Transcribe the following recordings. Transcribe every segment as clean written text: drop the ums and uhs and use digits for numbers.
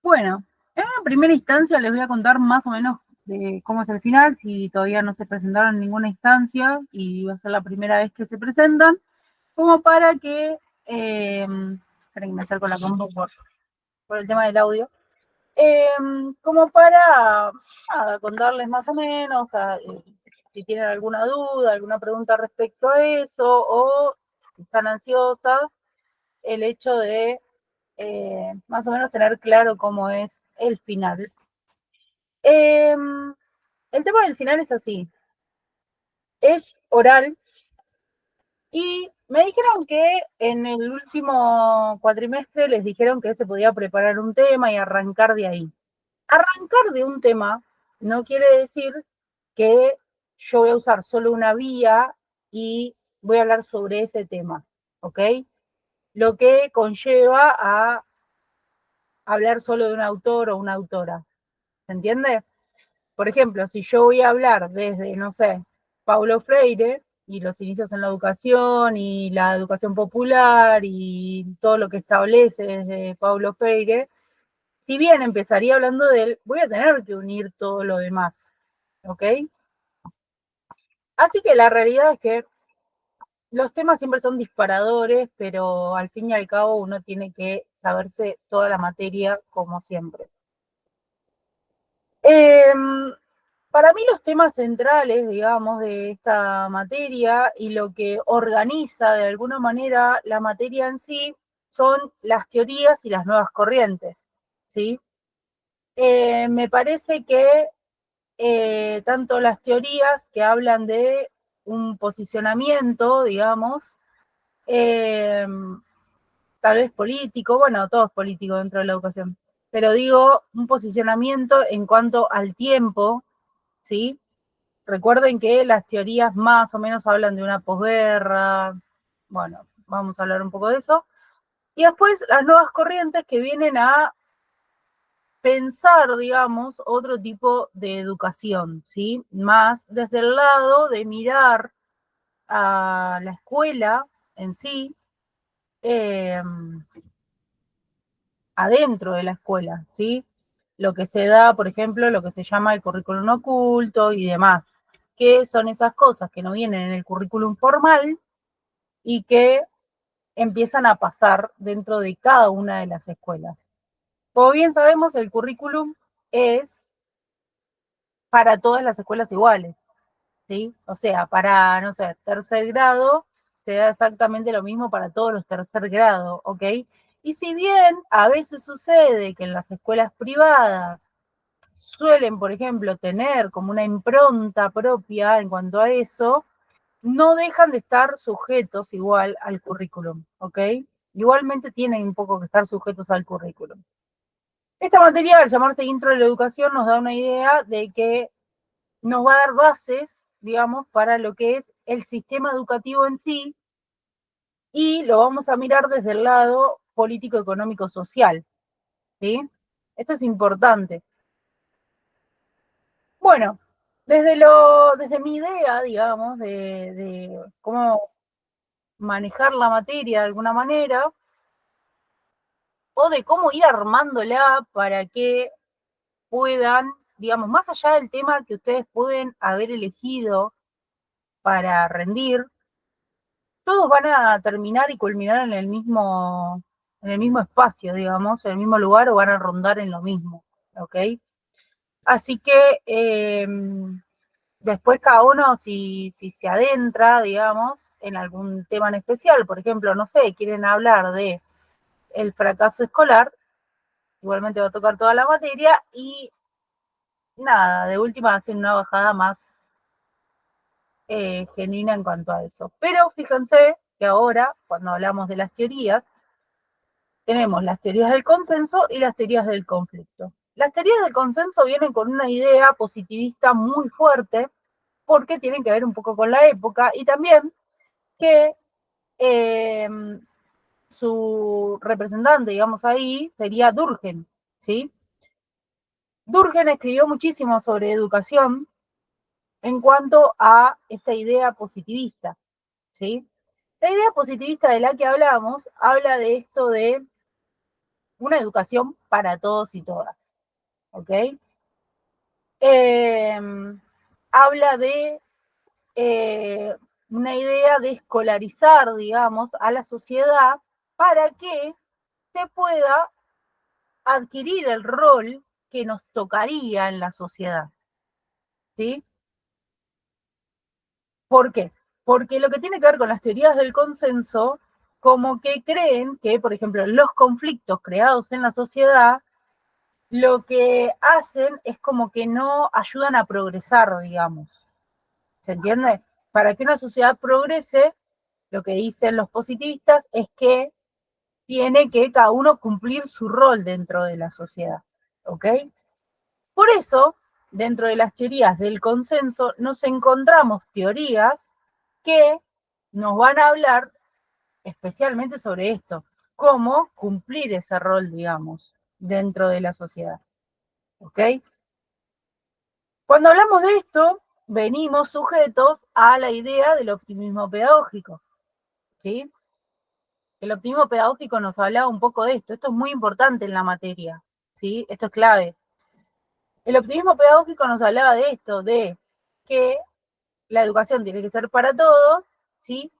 Bueno, en una primera instancia les voy a contar más o menos de cómo es el final, si todavía no se presentaron en ninguna instancia y va a ser la primera vez que se presentan, como para que, esperen que me acerco la compu por el tema del audio, como para contarles más o menos, si tienen alguna duda, alguna pregunta respecto a eso, o están ansiosas, el hecho de más o menos tener claro cómo es el final. El tema del final es así, es oral y me dijeron que en el último cuatrimestre les dijeron que se podía preparar un tema y arrancar de ahí. Arrancar de un tema no quiere decir que yo voy a usar solo una vía y voy a hablar sobre ese tema, ¿ok? Lo que conlleva a hablar solo de un autor o una autora, ¿se entiende? Por ejemplo, si yo voy a hablar desde, no sé, Paulo Freire y los inicios en la educación y la educación popular y todo lo que establece desde Paulo Freire, si bien empezaría hablando de él, voy a tener que unir todo lo demás, ¿ok? Así que la realidad es que los temas siempre son disparadores, pero al fin y al cabo uno tiene que saberse toda la materia como siempre. Para mí los temas centrales, digamos, de esta materia y lo que organiza de alguna manera la materia en sí son las teorías y las nuevas corrientes, ¿sí? Me parece que tanto las teorías que hablan de un posicionamiento, digamos, eh, tal vez político, bueno, todo es político dentro de la educación, pero digo, un posicionamiento en cuanto al tiempo, ¿sí? Recuerden que las teorías más o menos hablan de una posguerra, bueno, vamos a hablar un poco de eso. Y después las nuevas corrientes que vienen a pensar, digamos, otro tipo de educación, ¿sí? Más desde el lado de mirar a la escuela en sí, eh, adentro de la escuela, ¿sí? Lo que se da, por ejemplo, lo que se llama el currículum oculto y demás, que son esas cosas que no vienen en el currículum formal y que empiezan a pasar dentro de cada una de las escuelas. Como bien sabemos, el currículum es para todas las escuelas iguales, ¿sí? O sea, para, no sé, tercer grado, se da exactamente lo mismo para todos los tercer grado, ¿ok? Y si bien a veces sucede que en las escuelas privadas suelen, por ejemplo, tener como una impronta propia en cuanto a eso, no dejan de estar sujetos igual al currículum, ¿ok? Igualmente tienen un poco que estar sujetos al currículum. Esta materia, al llamarse Intro de la Educación, nos da una idea de que nos va a dar bases, digamos, para lo que es el sistema educativo en sí, y lo vamos a mirar desde el lado político, económico, social, ¿sí? Esto es importante. Bueno, desde mi idea, digamos, de cómo manejar la materia de alguna manera, o de cómo ir armándola para que puedan, digamos, más allá del tema que ustedes pueden haber elegido para rendir, todos van a terminar y culminar en el mismo espacio, digamos, en el mismo lugar o van a rondar en lo mismo, ¿ok? Así que después cada uno, si se adentra, digamos, en algún tema en especial, por ejemplo, no sé, quieren hablar de el fracaso escolar, igualmente va a tocar toda la materia y nada, de última hacen una bajada más genuina en cuanto a eso. Pero fíjense que ahora, cuando hablamos de las teorías, tenemos las teorías del consenso y las teorías del conflicto. Las teorías del consenso vienen con una idea positivista muy fuerte porque tienen que ver un poco con la época y también que eh, su representante, digamos ahí, sería Durkheim, ¿sí? Durkheim escribió muchísimo sobre educación en cuanto a esta idea positivista, ¿sí? La idea positivista de la que hablamos habla de esto de una educación para todos y todas, ¿ok? Habla de una idea de escolarizar, digamos, a la sociedad para que se pueda adquirir el rol que nos tocaría en la sociedad, ¿sí? ¿Por qué? Porque lo que tiene que ver con las teorías del consenso, como que creen que, por ejemplo, los conflictos creados en la sociedad, lo que hacen es como que no ayudan a progresar, digamos. ¿Se entiende? Para que una sociedad progrese, lo que dicen los positivistas es que tiene que cada uno cumplir su rol dentro de la sociedad, ¿ok? Por eso, dentro de las teorías del consenso, nos encontramos teorías que nos van a hablar especialmente sobre esto, cómo cumplir ese rol, digamos, dentro de la sociedad, ¿ok? Cuando hablamos de esto, venimos sujetos a la idea del optimismo pedagógico, ¿sí? El optimismo pedagógico nos hablaba un poco de esto. Esto es muy importante en la materia, ¿sí? Esto es clave. El optimismo pedagógico nos hablaba de esto, de que la educación tiene que ser para todos, ¿sí?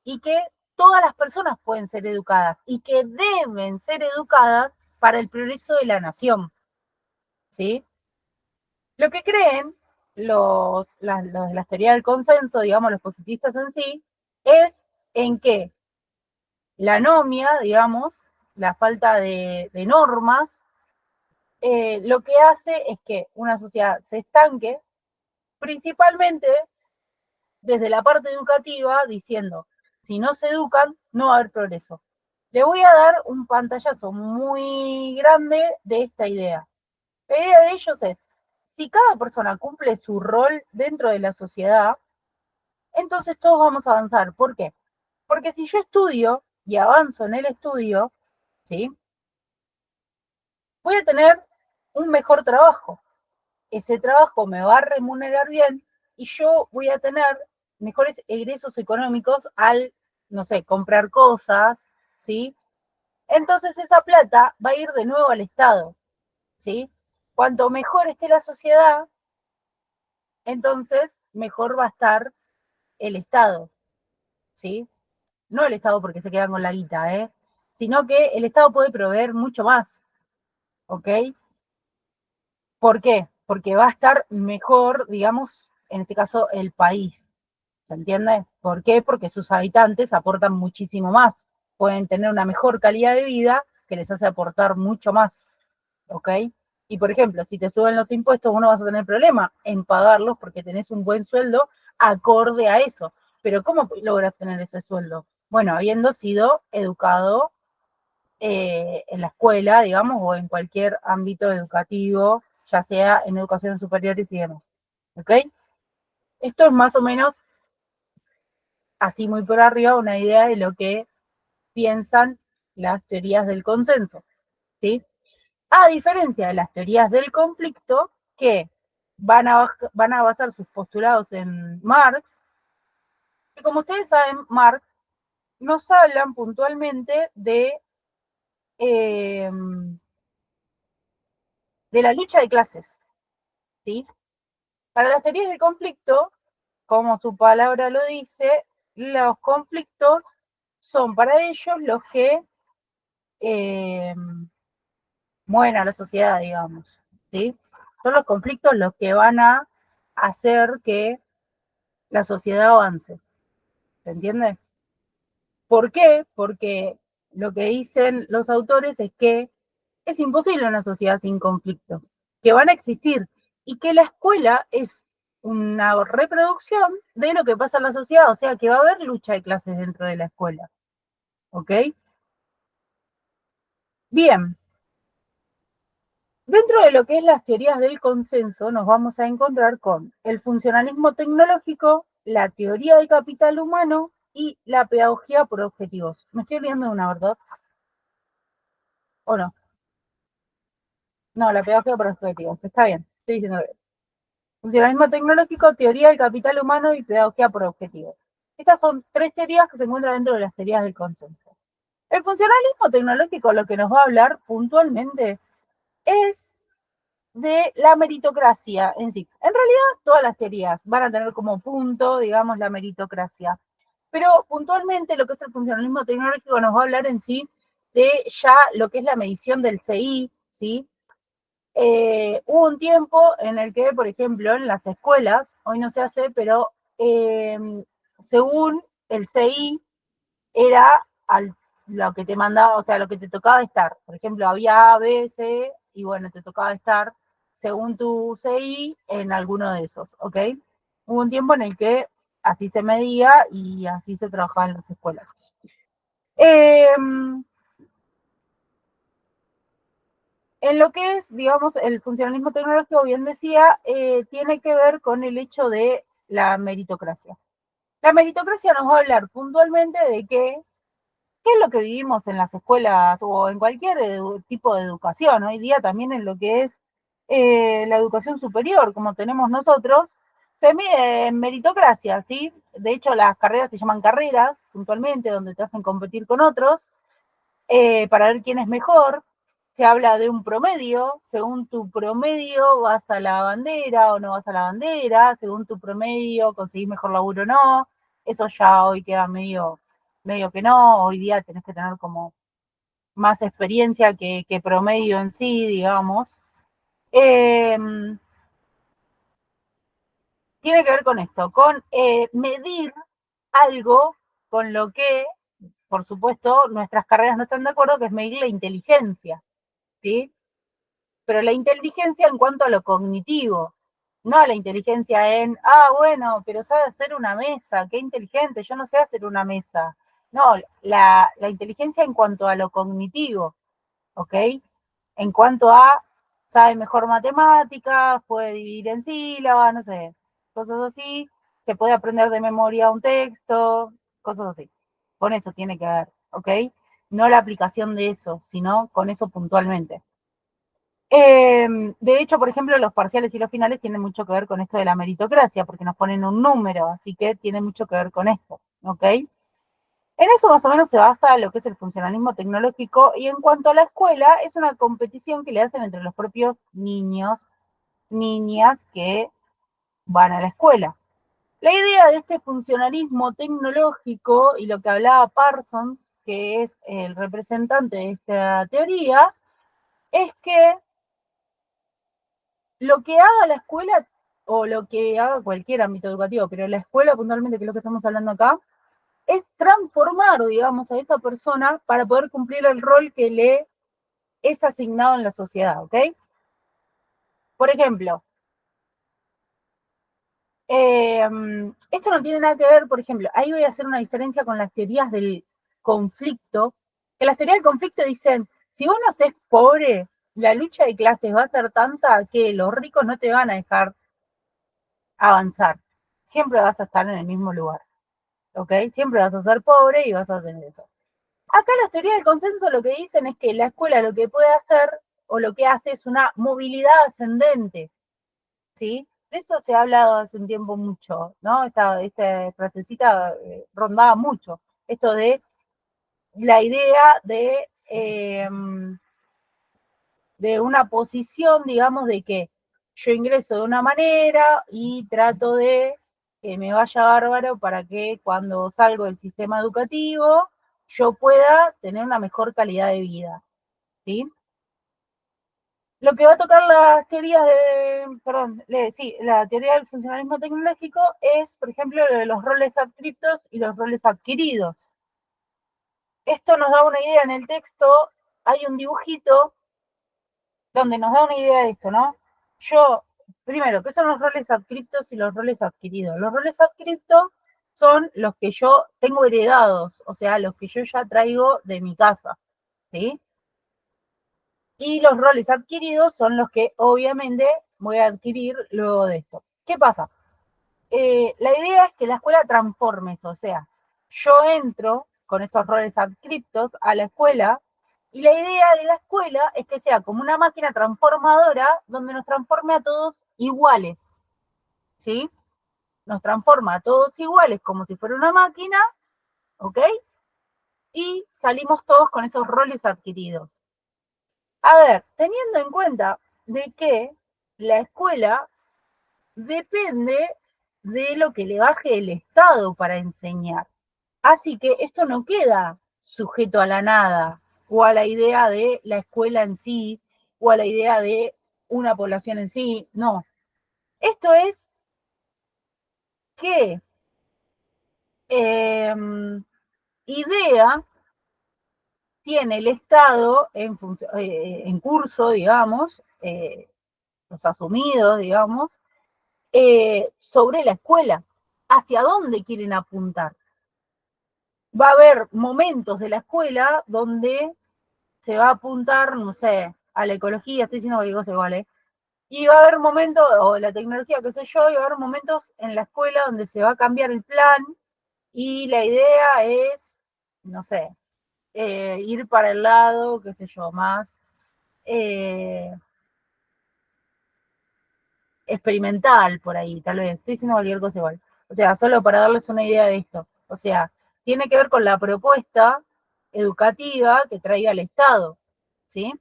Y que todas las personas pueden ser educadas y que deben ser educadas para el progreso de la nación, ¿sí? Lo que creen los de las teorías del consenso, digamos, los positivistas en sí, es en que la anomia, digamos, la falta de normas, lo que hace es que una sociedad se estanque, principalmente desde la parte educativa, diciendo, si no se educan, no va a haber progreso. Le voy a dar un pantallazo muy grande de esta idea. La idea de ellos es, si cada persona cumple su rol dentro de la sociedad, entonces todos vamos a avanzar. ¿Por qué? Porque si yo estudio y avanzo en el estudio, ¿sí? Voy a tener un mejor trabajo. Ese trabajo me va a remunerar bien y yo voy a tener mejores egresos económicos al, no sé, comprar cosas, ¿sí? Entonces esa plata va a ir de nuevo al Estado, ¿sí? Cuanto mejor esté la sociedad, entonces mejor va a estar el Estado, ¿sí? No el Estado porque se quedan con la guita, sino que el Estado puede proveer mucho más, ¿ok? ¿Por qué? Porque va a estar mejor, digamos, en este caso, el país. ¿Se entiende? ¿Por qué? Porque sus habitantes aportan muchísimo más. Pueden tener una mejor calidad de vida que les hace aportar mucho más. ¿Ok? Y por ejemplo, si te suben los impuestos, uno vas a tener problema en pagarlos porque tenés un buen sueldo acorde a eso. Pero ¿cómo logras tener ese sueldo? Bueno, habiendo sido educado en la escuela, digamos, o en cualquier ámbito educativo, ya sea en educación superiores y demás. ¿Ok? Esto es más o menos, así muy por arriba, una idea de lo que piensan las teorías del consenso. ¿Sí? A diferencia de las teorías del conflicto, que van a basar sus postulados en Marx, que como ustedes saben, Marx nos hablan puntualmente eh, de la lucha de clases. ¿Sí? Para las teorías del conflicto, como su palabra lo dice, los conflictos son para ellos los que eh, mueven a la sociedad, digamos. ¿Sí? Son los conflictos los que van a hacer que la sociedad avance. ¿Se entiende? ¿Por qué? Porque lo que dicen los autores es que es imposible una sociedad sin conflictos, que van a existir y que la escuela es una reproducción de lo que pasa en la sociedad, o sea que va a haber lucha de clases dentro de la escuela. ¿Ok? Bien, dentro de lo que es las teorías del consenso, nos vamos a encontrar con el funcionalismo tecnológico, la teoría del capital humano y la pedagogía por objetivos. Me estoy olvidando de una, ¿verdad? ¿O no? No, la pedagogía por objetivos. Está bien, estoy diciendo bien. Funcionalismo tecnológico, teoría del capital humano y pedagogía por objetivos. Estas son tres teorías que se encuentran dentro de las teorías del consenso. El funcionalismo tecnológico lo que nos va a hablar puntualmente es de la meritocracia en sí. En realidad, todas las teorías van a tener como punto, digamos, la meritocracia. Pero puntualmente lo que es el funcionalismo tecnológico nos va a hablar en sí de ya lo que es la medición del CI, ¿sí? Hubo un tiempo en el que, por ejemplo, en las escuelas, hoy no se hace, pero según el CI, era lo que te mandaba, o sea, lo que te tocaba estar. Por ejemplo, había A, B, C, y bueno, te tocaba estar según tu CI en alguno de esos, ¿ok? Hubo un tiempo en el que así se medía y así se trabajaba en las escuelas. En lo que es, digamos, el funcionalismo tecnológico, bien decía, tiene que ver con el hecho de la meritocracia. La meritocracia nos va a hablar puntualmente de que ¿qué es lo que vivimos en las escuelas o en cualquier tipo de educación? Hoy día también en lo que es la educación superior, como tenemos nosotros, se mide en meritocracia, ¿sí? De hecho, las carreras se llaman carreras, puntualmente, donde te hacen competir con otros, para ver quién es mejor. Se habla de un promedio, según tu promedio vas a la bandera o no vas a la bandera, según tu promedio conseguís mejor laburo o no. Eso ya hoy queda medio que no, hoy día tenés que tener como más experiencia que promedio en sí, digamos. Eh, Tiene que ver con esto, con medir algo con lo que, por supuesto, nuestras carreras no están de acuerdo, que es medir la inteligencia, ¿sí? Pero la inteligencia en cuanto a lo cognitivo, no la inteligencia en, bueno, pero sabe hacer una mesa, qué inteligente, yo no sé hacer una mesa. No, la inteligencia en cuanto a lo cognitivo, ¿ok? En cuanto a, sabe mejor matemáticas, puede dividir en sílabas, no sé, cosas así, se puede aprender de memoria un texto, cosas así. Con eso tiene que ver, ¿ok? No la aplicación de eso, sino con eso puntualmente. De hecho, por ejemplo, los parciales y los finales tienen mucho que ver con esto de la meritocracia, porque nos ponen un número, así que tiene mucho que ver con esto, ¿ok? En eso más o menos se basa lo que es el funcionalismo tecnológico, y en cuanto a la escuela, es una competición que le hacen entre los propios niños, niñas que van a la escuela. La idea de este funcionalismo tecnológico y lo que hablaba Parsons, que es el representante de esta teoría, es que lo que haga la escuela o lo que haga cualquier ámbito educativo, pero la escuela puntualmente, que es lo que estamos hablando acá, es transformar, digamos, a esa persona para poder cumplir el rol que le es asignado en la sociedad, ¿ok? Por ejemplo, esto no tiene nada que ver, por ejemplo, ahí voy a hacer una diferencia con las teorías del conflicto, que las teorías del conflicto dicen, si vos nacés pobre, la lucha de clases va a ser tanta que los ricos no te van a dejar avanzar. Siempre vas a estar en el mismo lugar, ¿ok? Siempre vas a ser pobre y vas a tener eso. Acá las teorías del consenso lo que dicen es que la escuela lo que puede hacer o lo que hace es una movilidad ascendente, ¿sí? De eso se ha hablado hace un tiempo mucho, ¿no? Esta frasecita rondaba mucho. Esto de la idea de una posición, digamos, de que yo ingreso de una manera y trato de que me vaya bárbaro para que cuando salgo del sistema educativo yo pueda tener una mejor calidad de vida, ¿sí? Lo que va a tocar las teorías sí, la teoría del funcionalismo tecnológico es, por ejemplo, lo de los roles adscriptos y los roles adquiridos. Esto nos da una idea en el texto, hay un dibujito donde nos da una idea de esto, ¿no? Yo, primero, ¿qué son los roles adscriptos y los roles adquiridos? Los roles adscriptos son los que yo tengo heredados, o sea, los que yo ya traigo de mi casa, ¿sí? Y los roles adquiridos son los que obviamente voy a adquirir luego de esto. ¿Qué pasa? La idea es que la escuela transforme eso, o sea, yo entro con estos roles adscriptos a la escuela y la idea de la escuela es que sea como una máquina transformadora donde nos transforme a todos iguales, ¿sí? Nos transforma a todos iguales como si fuera una máquina, ¿ok? y salimos todos con esos roles adquiridos. A ver, teniendo en cuenta de que la escuela depende de lo que le baje el Estado para enseñar. Así que esto no queda sujeto a la nada o a la idea de la escuela en sí o a la idea de una población en sí, no. Esto es que idea tiene el Estado en curso, digamos, los asumidos, digamos, sobre la escuela, hacia dónde quieren apuntar. Va a haber momentos de la escuela donde se va a apuntar, no sé, a la ecología, estoy diciendo cualquier cosa igual, ¿eh? Y va a haber momentos, o la tecnología, qué sé yo, y va a haber momentos en la escuela donde se va a cambiar el plan y la idea es, no sé, ir para el lado, qué sé yo, más experimental por ahí, tal vez. Estoy diciendo cualquier cosa igual. O sea, solo para darles una idea de esto. O sea, tiene que ver con la propuesta educativa que traiga el Estado, ¿sí?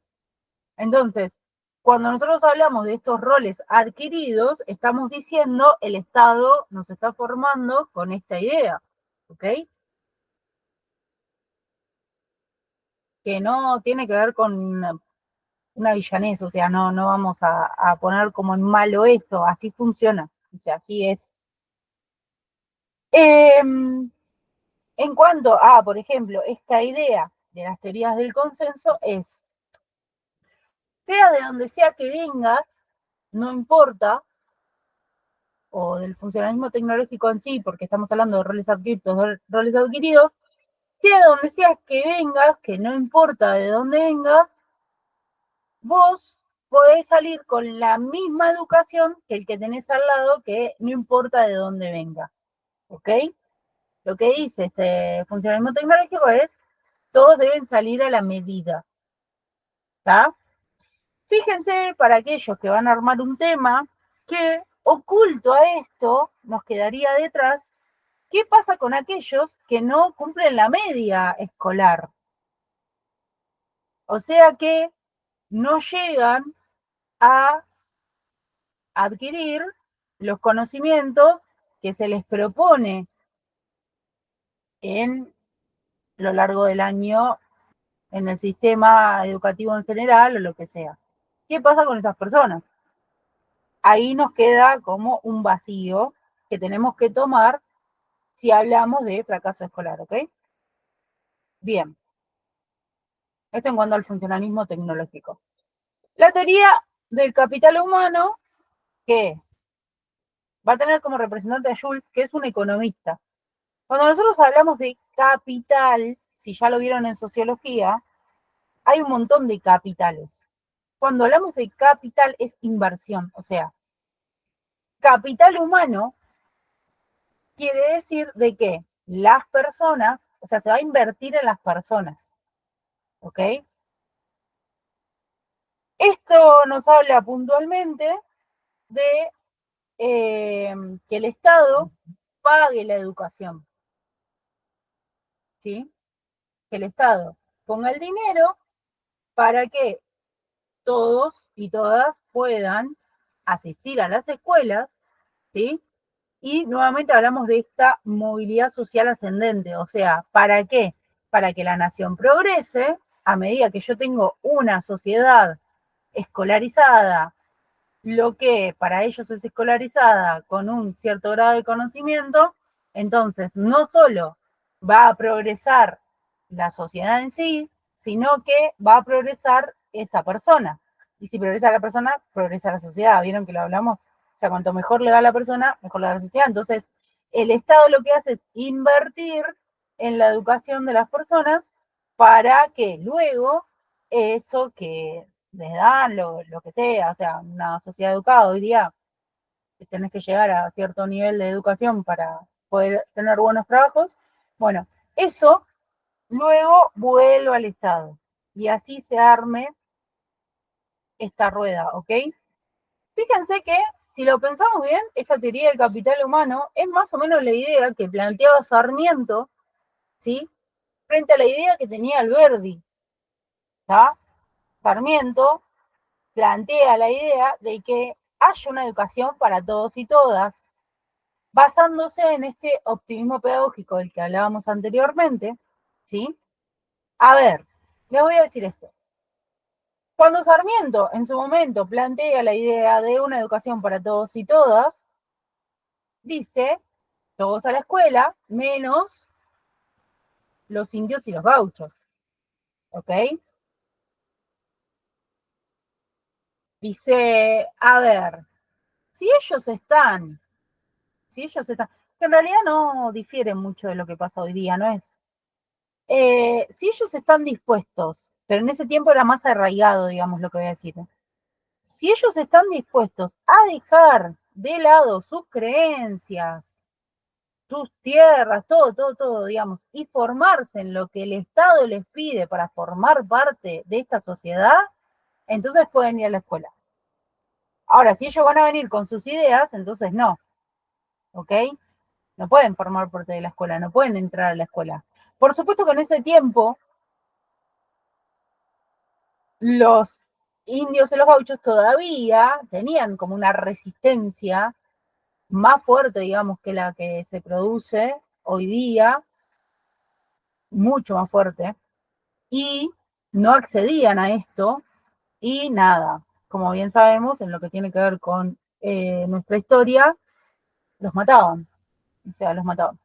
Entonces, cuando nosotros hablamos de estos roles adquiridos, estamos diciendo el Estado nos está formando con esta idea, ¿ok? Que no tiene que ver con una villanez, o sea, no vamos a poner como en malo esto, así funciona, o sea, así es. En cuanto a, por ejemplo, esta idea de las teorías del consenso es, sea de donde sea que vengas, no importa, o del funcionalismo tecnológico en sí, porque estamos hablando de roles adquiridos, sea de donde sea que vengas, que no importa de dónde vengas, vos podés salir con la misma educación que el que tenés al lado, que no importa de dónde venga, ¿ok? Lo que dice este funcionalismo tecnológico es, todos deben salir a la medida, ¿está? Fíjense, para aquellos que van a armar un tema, que oculto a esto nos quedaría detrás, ¿qué pasa con aquellos que no cumplen la media escolar? O sea que no llegan a adquirir los conocimientos que se les propone en lo largo del año en el sistema educativo en general o lo que sea. ¿Qué pasa con esas personas? Ahí nos queda como un vacío que tenemos que tomar si hablamos de fracaso escolar, ¿ok? Bien, esto en cuanto al funcionalismo tecnológico. La teoría del capital humano, que va a tener como representante a Jules, que es un economista. Cuando nosotros hablamos de capital, si ya lo vieron en sociología, hay un montón de capitales. Cuando hablamos de capital es inversión, o sea, capital humano quiere decir de que las personas, o sea, se va a invertir en las personas, ¿ok? Esto nos habla puntualmente de que el Estado pague la educación, ¿sí? Que el Estado ponga el dinero para que todos y todas puedan asistir a las escuelas, ¿sí? Y nuevamente hablamos de esta movilidad social ascendente, o sea, ¿para qué? Para que la nación progrese a medida que yo tengo una sociedad escolarizada, lo que para ellos es escolarizada con un cierto grado de conocimiento, entonces no solo va a progresar la sociedad en sí, sino que va a progresar esa persona. Y si progresa la persona, progresa la sociedad. ¿Vieron que lo hablamos? O sea, cuanto mejor le va a la persona, mejor le va a la sociedad. Entonces, el Estado lo que hace es invertir en la educación de las personas para que luego eso que les dan, lo que sea, o sea, una sociedad educada hoy día, que tenés que llegar a cierto nivel de educación para poder tener buenos trabajos, bueno, eso luego vuelve al Estado y así se arme esta rueda, ¿ok? Fíjense que, si lo pensamos bien, esta teoría del capital humano es más o menos la idea que planteaba Sarmiento, ¿sí? frente a la idea que tenía Alberdi. ¿Tá? Sarmiento plantea la idea de que haya una educación para todos y todas, basándose en este optimismo pedagógico del que hablábamos anteriormente, ¿sí? A ver, les voy a decir esto. Cuando Sarmiento en su momento plantea la idea de una educación para todos y todas, dice, todos a la escuela, menos los indios y los gauchos, ¿ok? Dice, a ver, si ellos están, que en realidad no difieren mucho de lo que pasa hoy día, ¿no es? Si ellos están dispuestos, pero en ese tiempo era más arraigado, digamos, lo que voy a decir. Si ellos están dispuestos a dejar de lado sus creencias, sus tierras, todo, digamos, y formarse en lo que el Estado les pide para formar parte de esta sociedad, entonces pueden ir a la escuela. Ahora, si ellos van a venir con sus ideas, entonces no, ¿ok? No pueden formar parte de la escuela, no pueden entrar a la escuela. Por supuesto que en ese tiempo los indios y los gauchos todavía tenían como una resistencia más fuerte, digamos, que la que se produce hoy día, mucho más fuerte, y no accedían a esto y nada, como bien sabemos, en lo que tiene que ver con nuestra historia, los mataban, o sea, los mataban.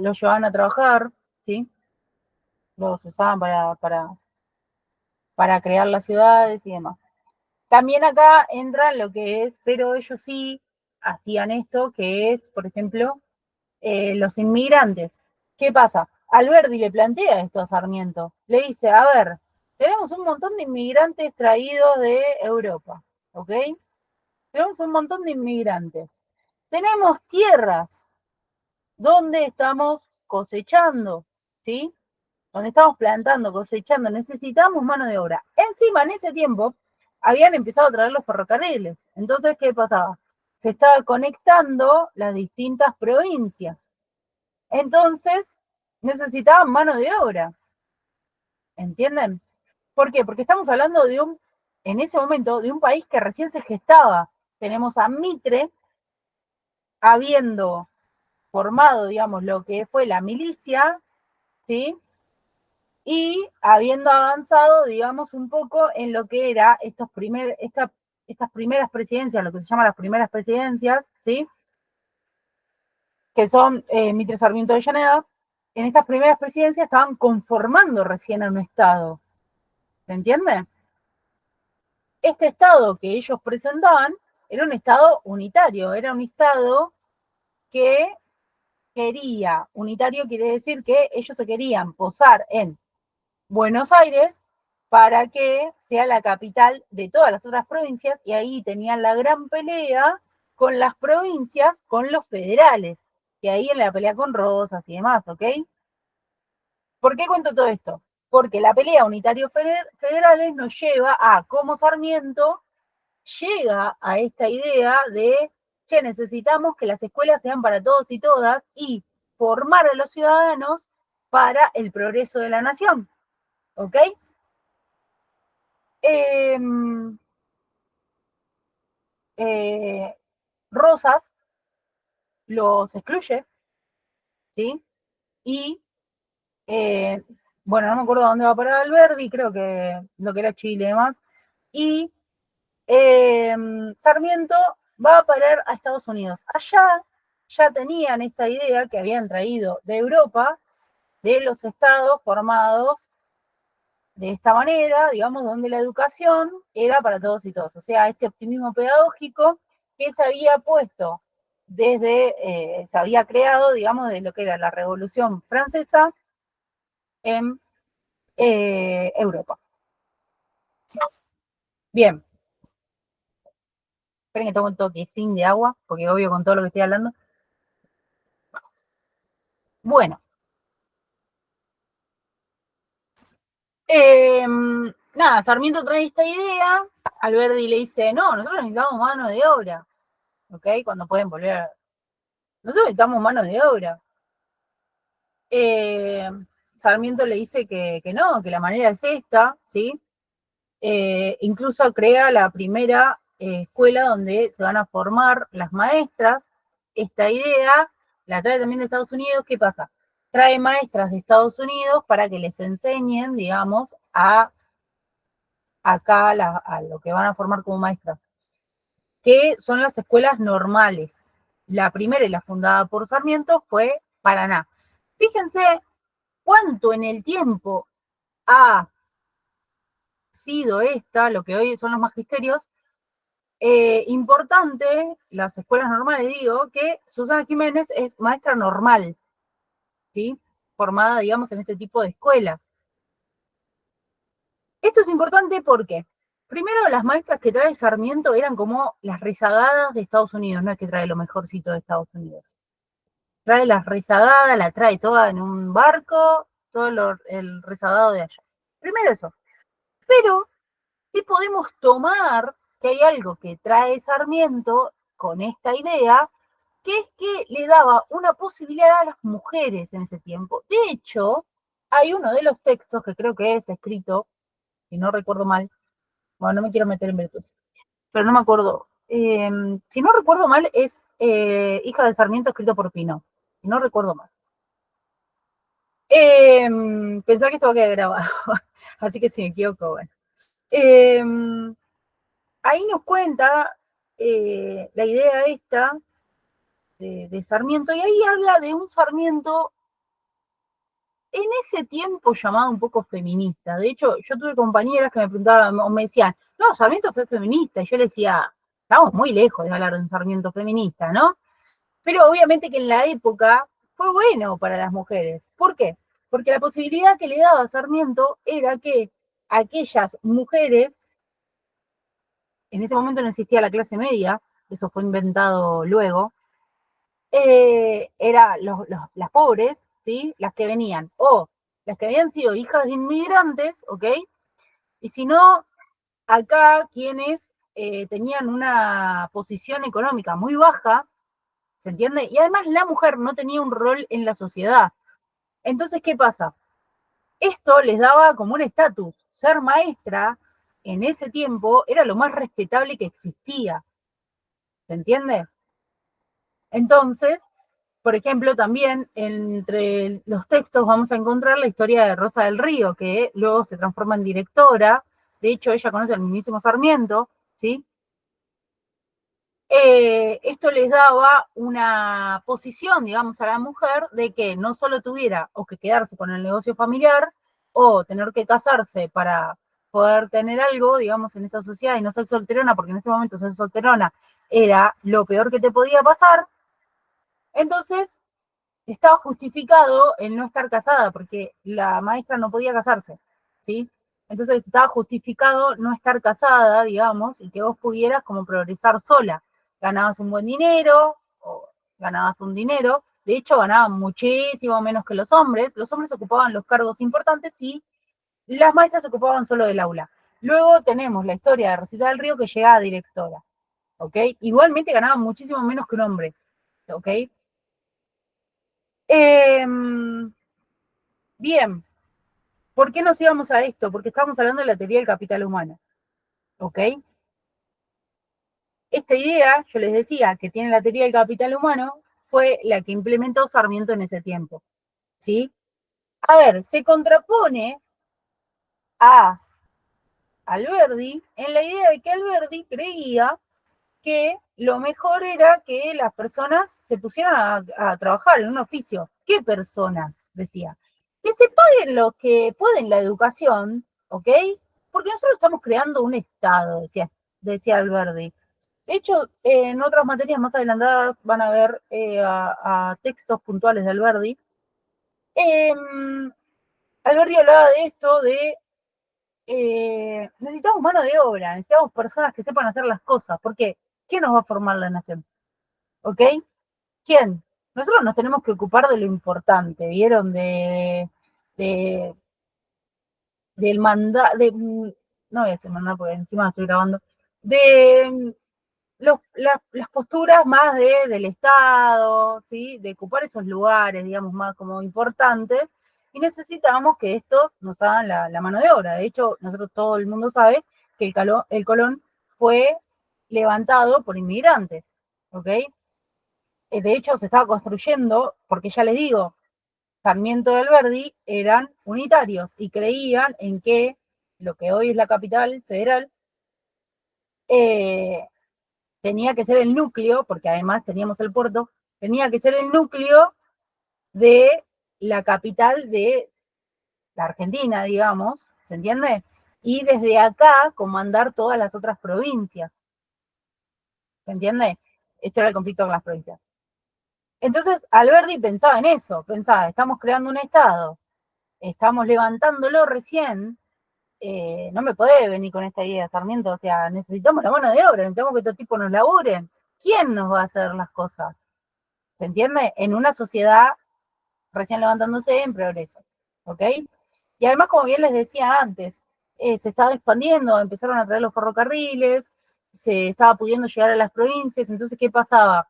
Los llevaban a trabajar, ¿sí? Los usaban para crear las ciudades y demás. También acá entra lo que es, pero ellos sí hacían esto, que es, por ejemplo, los inmigrantes. ¿Qué pasa? Alberdi le plantea esto a Sarmiento. Le dice, a ver, tenemos un montón de inmigrantes traídos de Europa, ¿ok? Tenemos un montón de inmigrantes. Tenemos tierras donde estamos cosechando, ¿sí? Donde estamos plantando, cosechando, necesitamos mano de obra. Encima, en ese tiempo, habían empezado a traer los ferrocarriles. Entonces, ¿qué pasaba? Se estaba conectando las distintas provincias. Entonces, necesitaban mano de obra. ¿Entienden? ¿Por qué? Porque estamos hablando en ese momento, de un país que recién se gestaba. Tenemos a Mitre habiendo formado, digamos, lo que fue la milicia, ¿sí? Y habiendo avanzado, digamos, un poco en lo que era estas primeras presidencias, lo que se llama las primeras presidencias, ¿sí? Que son Mitre, Sarmiento de Llaneda. En estas primeras presidencias estaban conformando recién a un Estado, ¿se entiende? Este Estado que ellos presentaban era un Estado unitario, era un Estado que unitario quiere decir que ellos se querían posar en Buenos Aires para que sea la capital de todas las otras provincias, y ahí tenían la gran pelea con las provincias, con los federales, y ahí en la pelea con Rosas y demás, ¿ok? ¿Por qué cuento todo esto? Porque la pelea unitario-federales nos lleva a cómo Sarmiento llega a esta idea de, che, necesitamos que las escuelas sean para todos y todas y formar a los ciudadanos para el progreso de la nación, ¿ok? Eh, eh, Rosas los excluye, ¿sí? Y, eh, bueno, no me acuerdo dónde va a parar Alberdi, creo que lo que era Chile y demás, y Sarmiento va a parar a Estados Unidos. Allá ya tenían esta idea que habían traído de Europa, de los estados formados de esta manera, digamos, donde la educación era para todos y todas. O sea, este optimismo pedagógico que se había puesto se había creado, digamos, de lo que era la Revolución Francesa en Europa. Bien, esperen que tomo un toquecín de agua, porque obvio con todo lo que estoy hablando. Bueno, nada, Sarmiento trae esta idea, Alberdi le dice, no, nosotros necesitamos mano de obra, ¿ok? Cuando pueden volver, nosotros necesitamos mano de obra. Sarmiento le dice que no, que la manera es esta, ¿sí? Incluso crea la primera escuela donde se van a formar las maestras. Esta idea la trae también de Estados Unidos. ¿Qué pasa? Trae maestras de Estados Unidos para que les enseñen, digamos, acá a lo que van a formar como maestras, que son las escuelas normales. La primera y la fundada por Sarmiento fue Paraná. Fíjense cuánto en el tiempo ha sido esta, lo que hoy son los magisterios, importante, las escuelas normales, digo, que Susana Jiménez es maestra normal, ¿sí? Formada, digamos, en este tipo de escuelas. Esto es importante porque, primero, las maestras que trae Sarmiento eran como las rezagadas de Estados Unidos, no es que trae lo mejorcito de Estados Unidos. Trae las rezagadas, la trae toda en un barco, el rezagado de allá. Primero eso. Pero sí podemos tomar que hay algo que trae Sarmiento con esta idea, que es que le daba una posibilidad a las mujeres en ese tiempo. De hecho, hay uno de los textos que creo que es escrito, si no recuerdo mal, bueno, no me quiero meter en virtud, pero no me acuerdo. Si no recuerdo mal, es Hija de Sarmiento, escrito por Pinó, si no recuerdo mal. Pensaba que esto va a quedar grabado, así que si me equivoco, bueno. Ahí nos cuenta la idea esta de Sarmiento, y ahí habla de un Sarmiento en ese tiempo llamado un poco feminista. De hecho, yo tuve compañeras que me preguntaban o me decían, no, Sarmiento fue feminista, y yo les decía, estamos muy lejos de hablar de un Sarmiento feminista, ¿no? Pero obviamente que en la época fue bueno para las mujeres. ¿Por qué? Porque la posibilidad que le daba Sarmiento era que aquellas mujeres, en ese momento no existía la clase media, eso fue inventado luego, eran las pobres, ¿sí? Las que venían, o las que habían sido hijas de inmigrantes, ¿ok? Y si no, acá quienes tenían una posición económica muy baja, ¿se entiende? Y además la mujer no tenía un rol en la sociedad. Entonces, ¿qué pasa? Esto les daba como un estatus. Ser maestra en ese tiempo era lo más respetable que existía. ¿Se entiende? Entonces, por ejemplo, también entre los textos vamos a encontrar la historia de Rosa del Río, que luego se transforma en directora. De hecho, ella conoce al mismísimo Sarmiento, ¿sí? Esto les daba una posición, digamos, a la mujer de que no solo tuviera o que quedarse con el negocio familiar o tener que casarse para poder tener algo, digamos, en esta sociedad y no ser solterona, porque en ese momento ser solterona era lo peor que te podía pasar. Entonces, estaba justificado el no estar casada, porque la maestra no podía casarse, ¿sí? Entonces estaba justificado no estar casada, digamos, y que vos pudieras como progresar sola. Ganabas un buen dinero, o ganabas un dinero, de hecho ganaban muchísimo menos que los hombres ocupaban los cargos importantes y las maestras se ocupaban solo del aula. Luego tenemos la historia de Rosita del Río que llega a directora, ¿ok? Igualmente ganaban muchísimo menos que un hombre, ¿ok? Bien, ¿por qué nos íbamos a esto? Porque estábamos hablando de la teoría del capital humano, ¿ok? Esta idea, yo les decía, que tiene la teoría del capital humano, fue la que implementó Sarmiento en ese tiempo, ¿sí? A ver, se contrapone a Alberdi en la idea de que Alberdi creía que lo mejor era que las personas se pusieran a trabajar en un oficio. ¿Qué personas? Decía. Que se paguen los que pueden la educación, ¿ok? Porque nosotros estamos creando un Estado, decía Alberdi. De hecho, en otras materias más adelantadas van a ver a textos puntuales de Alberdi. Alberdi hablaba de esto, de necesitamos mano de obra, necesitamos personas que sepan hacer las cosas, porque ¿quién nos va a formar la nación? ¿Ok? ¿Quién? Nosotros nos tenemos que ocupar de lo importante, ¿vieron? De del mandato, no voy a decir mandato porque encima estoy grabando, de las posturas más del Estado, ¿sí? De ocupar esos lugares, digamos, más como importantes, y y necesitábamos que estos nos hagan la mano de obra. De hecho, nosotros todo el mundo sabe que el Colón fue levantado por inmigrantes, ¿ok? De hecho, se estaba construyendo, porque ya les digo, Sarmiento y Alberdi eran unitarios y creían en que lo que hoy es la capital federal tenía que ser el núcleo, porque además teníamos el puerto, tenía que ser el núcleo de la capital de la Argentina, digamos, ¿se entiende? Y desde acá comandar todas las otras provincias, ¿se entiende? Esto era el conflicto con las provincias. Entonces, Alberdi pensaba en eso, pensaba, estamos creando un Estado, estamos levantándolo recién, no me podés venir con esta idea, Sarmiento, o sea, necesitamos la mano de obra, necesitamos que estos tipos nos laburen. ¿Quién nos va a hacer las cosas? ¿Se entiende? En una sociedad recién levantándose en progreso, ¿ok? Y además, como bien les decía antes, se estaba expandiendo, empezaron a traer los ferrocarriles, se estaba pudiendo llegar a las provincias, entonces, ¿qué pasaba?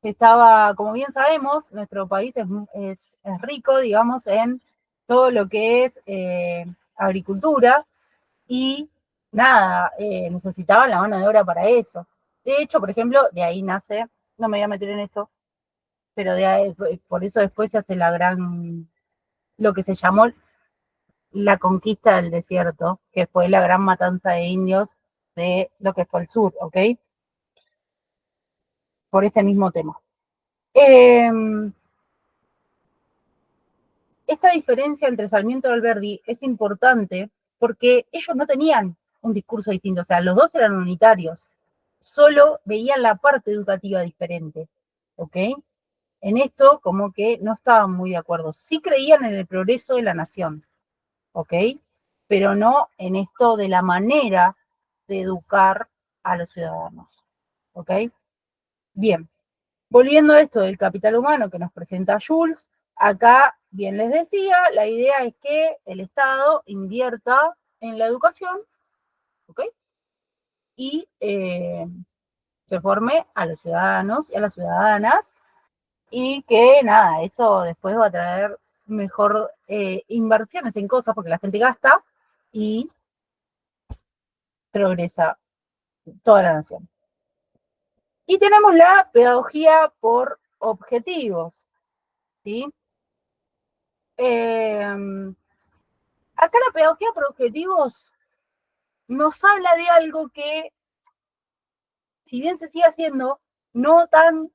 Estaba, como bien sabemos, nuestro país es rico, digamos, en todo lo que es agricultura y nada, necesitaban la mano de obra para eso. De hecho, por ejemplo, de ahí nace, no me voy a meter en esto, pero de ahí, por eso después se hace lo que se llamó la conquista del desierto, que fue la gran matanza de indios de lo que fue el sur, ¿ok? Por este mismo tema. Esta diferencia entre Sarmiento y Alberdi es importante porque ellos no tenían un discurso distinto, o sea, los dos eran unitarios, solo veían la parte educativa diferente, ¿ok? En esto como que no estaban muy de acuerdo. Sí creían en el progreso de la nación, ¿ok? Pero no en esto de la manera de educar a los ciudadanos, ¿ok? Bien, volviendo a esto del capital humano que nos presenta Jules, acá, bien les decía, la idea es que el Estado invierta en la educación, ¿ok? Y se forme a los ciudadanos y a las ciudadanas y que nada, eso después va a traer mejor inversiones en cosas porque la gente gasta y progresa toda la nación. Y tenemos la pedagogía por objetivos, ¿sí? Acá la pedagogía por objetivos nos habla de algo que, si bien se sigue haciendo, no tan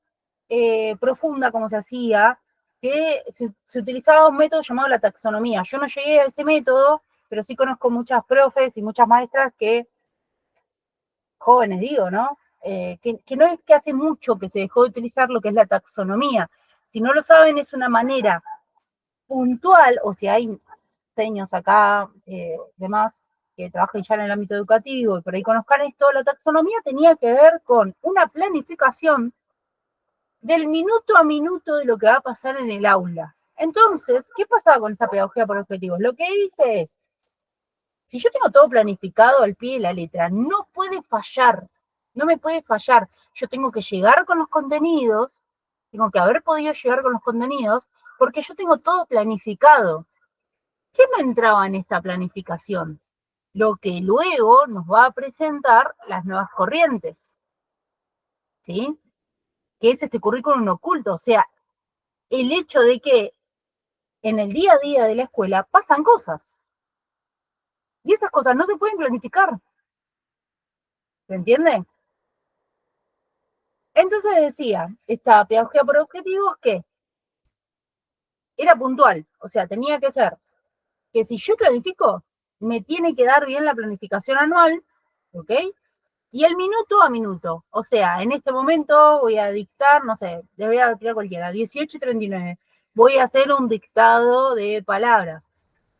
profunda como se hacía, que se utilizaba un método llamado la taxonomía. Yo no llegué a ese método, pero sí conozco muchas profes y muchas maestras que, jóvenes digo, ¿no? Que no es que hace mucho que se dejó de utilizar lo que es la taxonomía. Si no lo saben, es una manera puntual, o si hay seños acá, demás, que trabajan ya en el ámbito educativo y por ahí conozcan esto, la taxonomía tenía que ver con una planificación del minuto a minuto de lo que va a pasar en el aula. Entonces, ¿qué pasaba con esta pedagogía por objetivos? Lo que dice es, si yo tengo todo planificado al pie de la letra, no puede fallar, no me puede fallar. Yo tengo que llegar con los contenidos, tengo que haber podido llegar con los contenidos, porque yo tengo todo planificado. ¿Qué no entraba en esta planificación? Lo que luego nos va a presentar las nuevas corrientes, ¿sí? Que es este currículum oculto, o sea, el hecho de que en el día a día de la escuela pasan cosas, y esas cosas no se pueden planificar, ¿se entiende? Entonces decía, esta pedagogía por objetivos que era puntual, o sea, tenía que ser que si yo planifico, me tiene que dar bien la planificación anual, ¿ok? Y el minuto a minuto, o sea, en este momento voy a dictar, no sé, le voy a tirar cualquiera, 18:39, voy a hacer un dictado de palabras.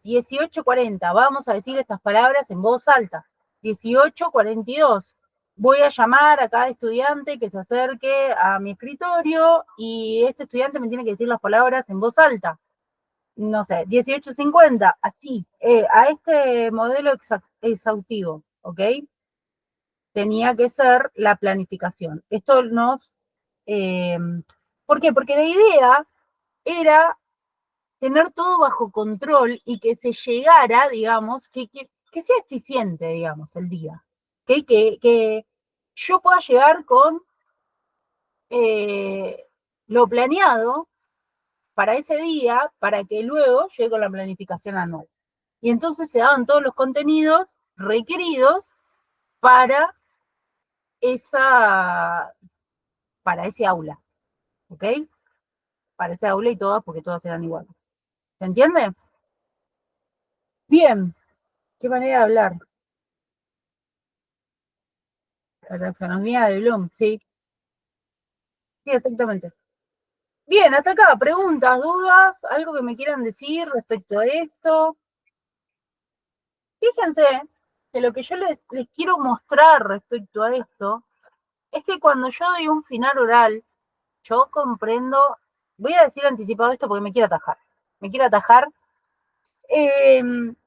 18:40, vamos a decir estas palabras en voz alta. 18:42, voy a llamar a cada estudiante que se acerque a mi escritorio y este estudiante me tiene que decir las palabras en voz alta. No sé, 18:50, así, a este modelo exhaustivo, ¿ok? Tenía que ser la planificación. Esto nos... ¿Por qué? Porque la idea era tener todo bajo control y que se llegara, digamos, que sea eficiente, digamos, el día. ¿Okay? Que yo pueda llegar con lo planeado para ese día, para que luego llegue con la planificación anual. Y entonces se daban todos los contenidos requeridos para para ese aula, ¿ok? Para ese aula y todas, porque todas eran iguales. ¿Se entiende? Bien, qué manera de hablar. La taxonomía de Bloom, sí. Sí, exactamente. Bien, hasta acá, preguntas, dudas, algo que me quieran decir respecto a esto. Fíjense que lo que yo les quiero mostrar respecto a esto es que cuando yo doy un final oral, yo comprendo, voy a decir anticipado esto porque me quiero atajar. Me quiero atajar.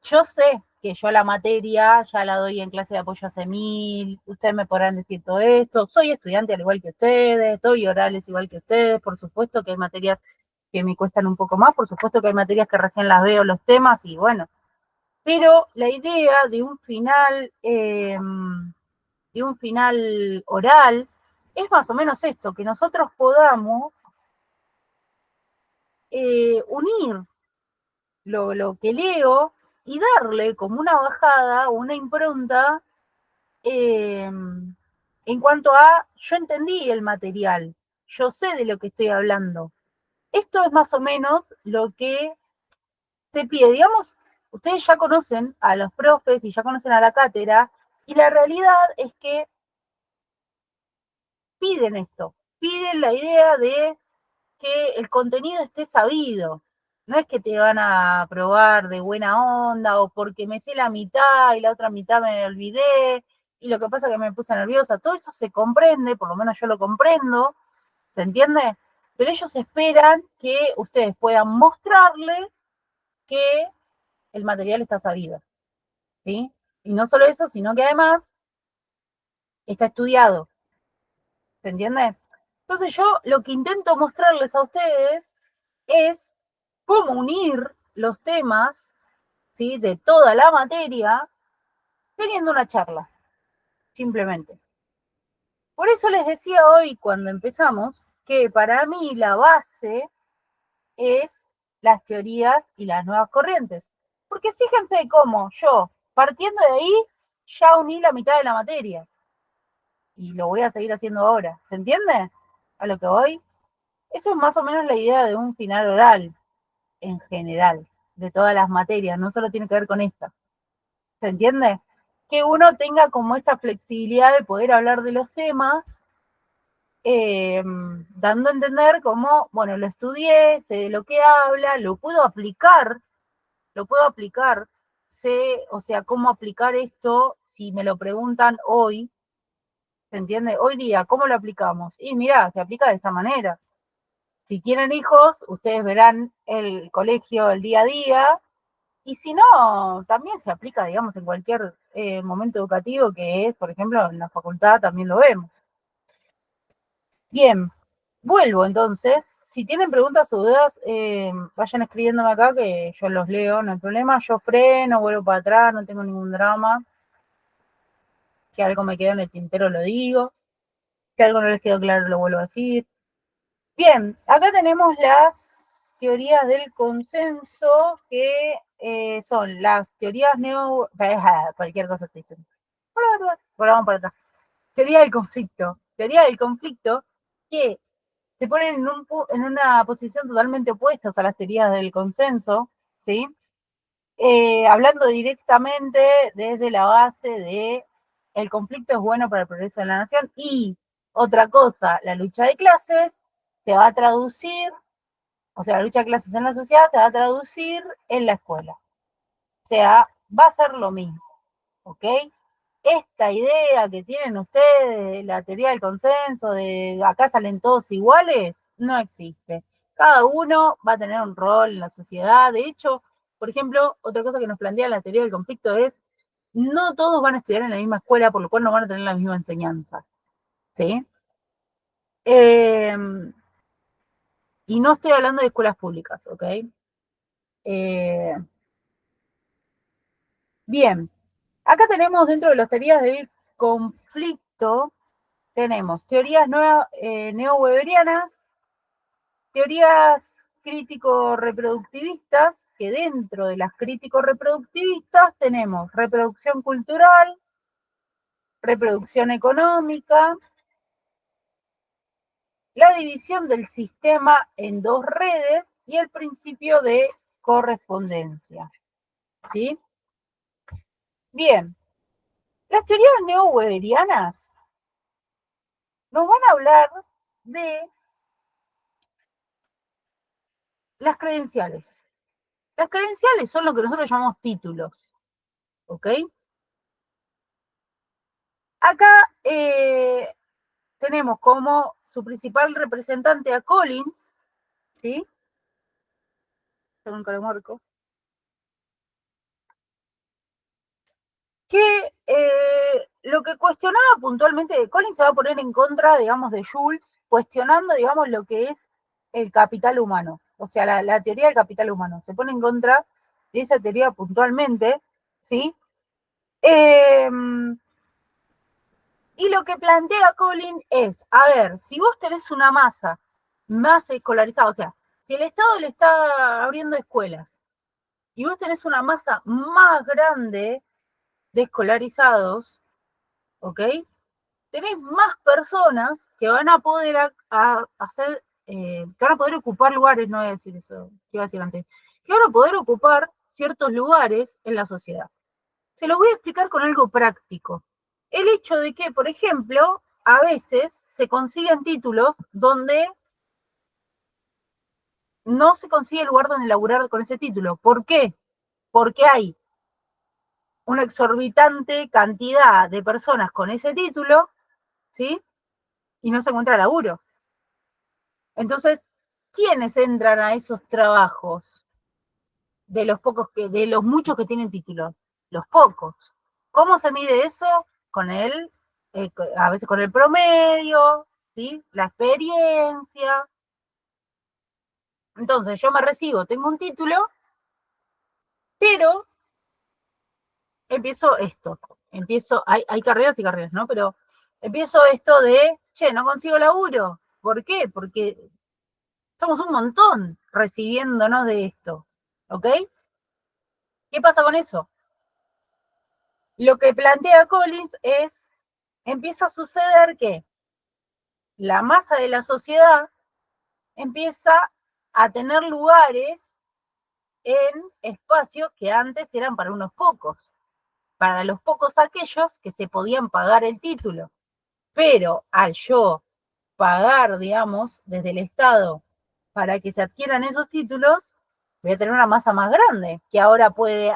Yo sé que yo la materia ya la doy en clase de apoyo hace 1000, ustedes me podrán decir todo esto, soy estudiante al igual que ustedes, doy orales igual que ustedes, por supuesto que hay materias que me cuestan un poco más, por supuesto que hay materias que recién las veo los temas y bueno, pero la idea de un final oral es más o menos esto, que nosotros podamos unir lo que leo y darle como una bajada, una impronta en cuanto a yo entendí el material, yo sé de lo que estoy hablando. Esto es más o menos lo que se pide. Digamos, ustedes ya conocen a los profes y ya conocen a la cátedra, y la realidad es que piden esto, piden la idea de que el contenido esté sabido. No es que te van a probar de buena onda o porque me sé la mitad y la otra mitad me olvidé y lo que pasa es que me puse nerviosa. Todo eso se comprende, por lo menos yo lo comprendo, ¿se entiende? Pero ellos esperan que ustedes puedan mostrarle que el material está sabido, ¿sí? Y no solo eso, sino que además está estudiado, ¿se entiende? Entonces yo lo que intento mostrarles a ustedes es cómo unir los temas, ¿sí?, de toda la materia teniendo una charla, simplemente. Por eso les decía hoy cuando empezamos que para mí la base es las teorías y las nuevas corrientes. Porque fíjense cómo yo, partiendo de ahí, ya uní la mitad de la materia. Y lo voy a seguir haciendo ahora. ¿Se entiende a lo que voy? Eso es más o menos la idea de un final oral, en general, de todas las materias, no solo tiene que ver con esta. ¿Se entiende? Que uno tenga como esta flexibilidad de poder hablar de los temas, dando a entender como, bueno, lo estudié, sé de lo que habla, lo puedo aplicar, sé, o sea, cómo aplicar esto si me lo preguntan hoy, ¿se entiende? Hoy día, ¿cómo lo aplicamos? Y mira, se aplica de esta manera. Si tienen hijos, ustedes verán el colegio el día a día, y si no, también se aplica, digamos, en cualquier momento educativo que es, por ejemplo, en la facultad también lo vemos. Bien, vuelvo entonces. Si tienen preguntas o dudas, vayan escribiéndome acá que yo los leo, no hay problema. Yo freno, vuelvo para atrás, no tengo ningún drama. Si algo me queda en el tintero lo digo. Si algo no les quedó claro lo vuelvo a decir. Bien, acá tenemos las teorías del consenso, que son las teorías cualquier cosa te dicen. Vamos para atrás. Teoría del conflicto. Teoría del conflicto que se ponen en una posición totalmente opuesta a las teorías del consenso, ¿sí? Hablando directamente desde la base de el conflicto es bueno para el progreso de la nación y otra cosa, la lucha de clases se va a traducir, o sea, la lucha de clases en la sociedad se va a traducir en la escuela. O sea, va a ser lo mismo, ¿ok? Esta idea que tienen ustedes, la teoría del consenso, de acá salen todos iguales, no existe. Cada uno va a tener un rol en la sociedad. De hecho, por ejemplo, otra cosa que nos plantea la teoría del conflicto es, no todos van a estudiar en la misma escuela, por lo cual no van a tener la misma enseñanza, ¿sí? Y no estoy hablando de escuelas públicas, ¿ok? Bien, acá tenemos dentro de las teorías del conflicto, tenemos teorías neo-weberianas, teorías crítico-reproductivistas, que dentro de las crítico-reproductivistas tenemos reproducción cultural, reproducción económica, la división del sistema en dos redes y el principio de correspondencia. ¿Sí? Bien, las teorías neo-weberianas nos van a hablar de las credenciales. Las credenciales son lo que nosotros llamamos títulos. ¿Ok? Acá tenemos como su principal representante a Collins, ¿sí? Según Caramarco. Que lo que cuestionaba puntualmente, Collins se va a poner en contra, digamos, de Jules, cuestionando, digamos, lo que es el capital humano, o sea, la teoría del capital humano. Se pone en contra de esa teoría puntualmente, ¿sí? Y lo que plantea Collins es, a ver, si vos tenés una masa más escolarizada, o sea, si el Estado le está abriendo escuelas y vos tenés una masa más grande de escolarizados, ¿ok? Tenés más personas que van a poder hacer, que van a poder ocupar lugares, no voy a decir eso, que iba a decir antes, que van a poder ocupar ciertos lugares en la sociedad. Se lo voy a explicar con algo práctico. El hecho de que, por ejemplo, a veces se consiguen títulos donde no se consigue el lugar donde laburar con ese título. ¿Por qué? Porque hay una exorbitante cantidad de personas con ese título, ¿sí? Y no se encuentra laburo. Entonces, ¿quiénes entran a esos trabajos? De los muchos que tienen títulos, los pocos. ¿Cómo se mide eso? Con a veces con el promedio, ¿sí? La experiencia. Entonces, yo me recibo, tengo un título, pero hay carreras y carreras, ¿no? Pero empiezo esto de, che, no consigo laburo. ¿Por qué? Porque somos un montón recibiéndonos de esto, ¿ok? ¿Qué pasa con eso? Lo que plantea Collins es, empieza a suceder que la masa de la sociedad empieza a tener lugares en espacios que antes eran para unos pocos, para los pocos aquellos que se podían pagar el título. Pero al yo pagar, digamos, desde el Estado para que se adquieran esos títulos, voy a tener una masa más grande que ahora puede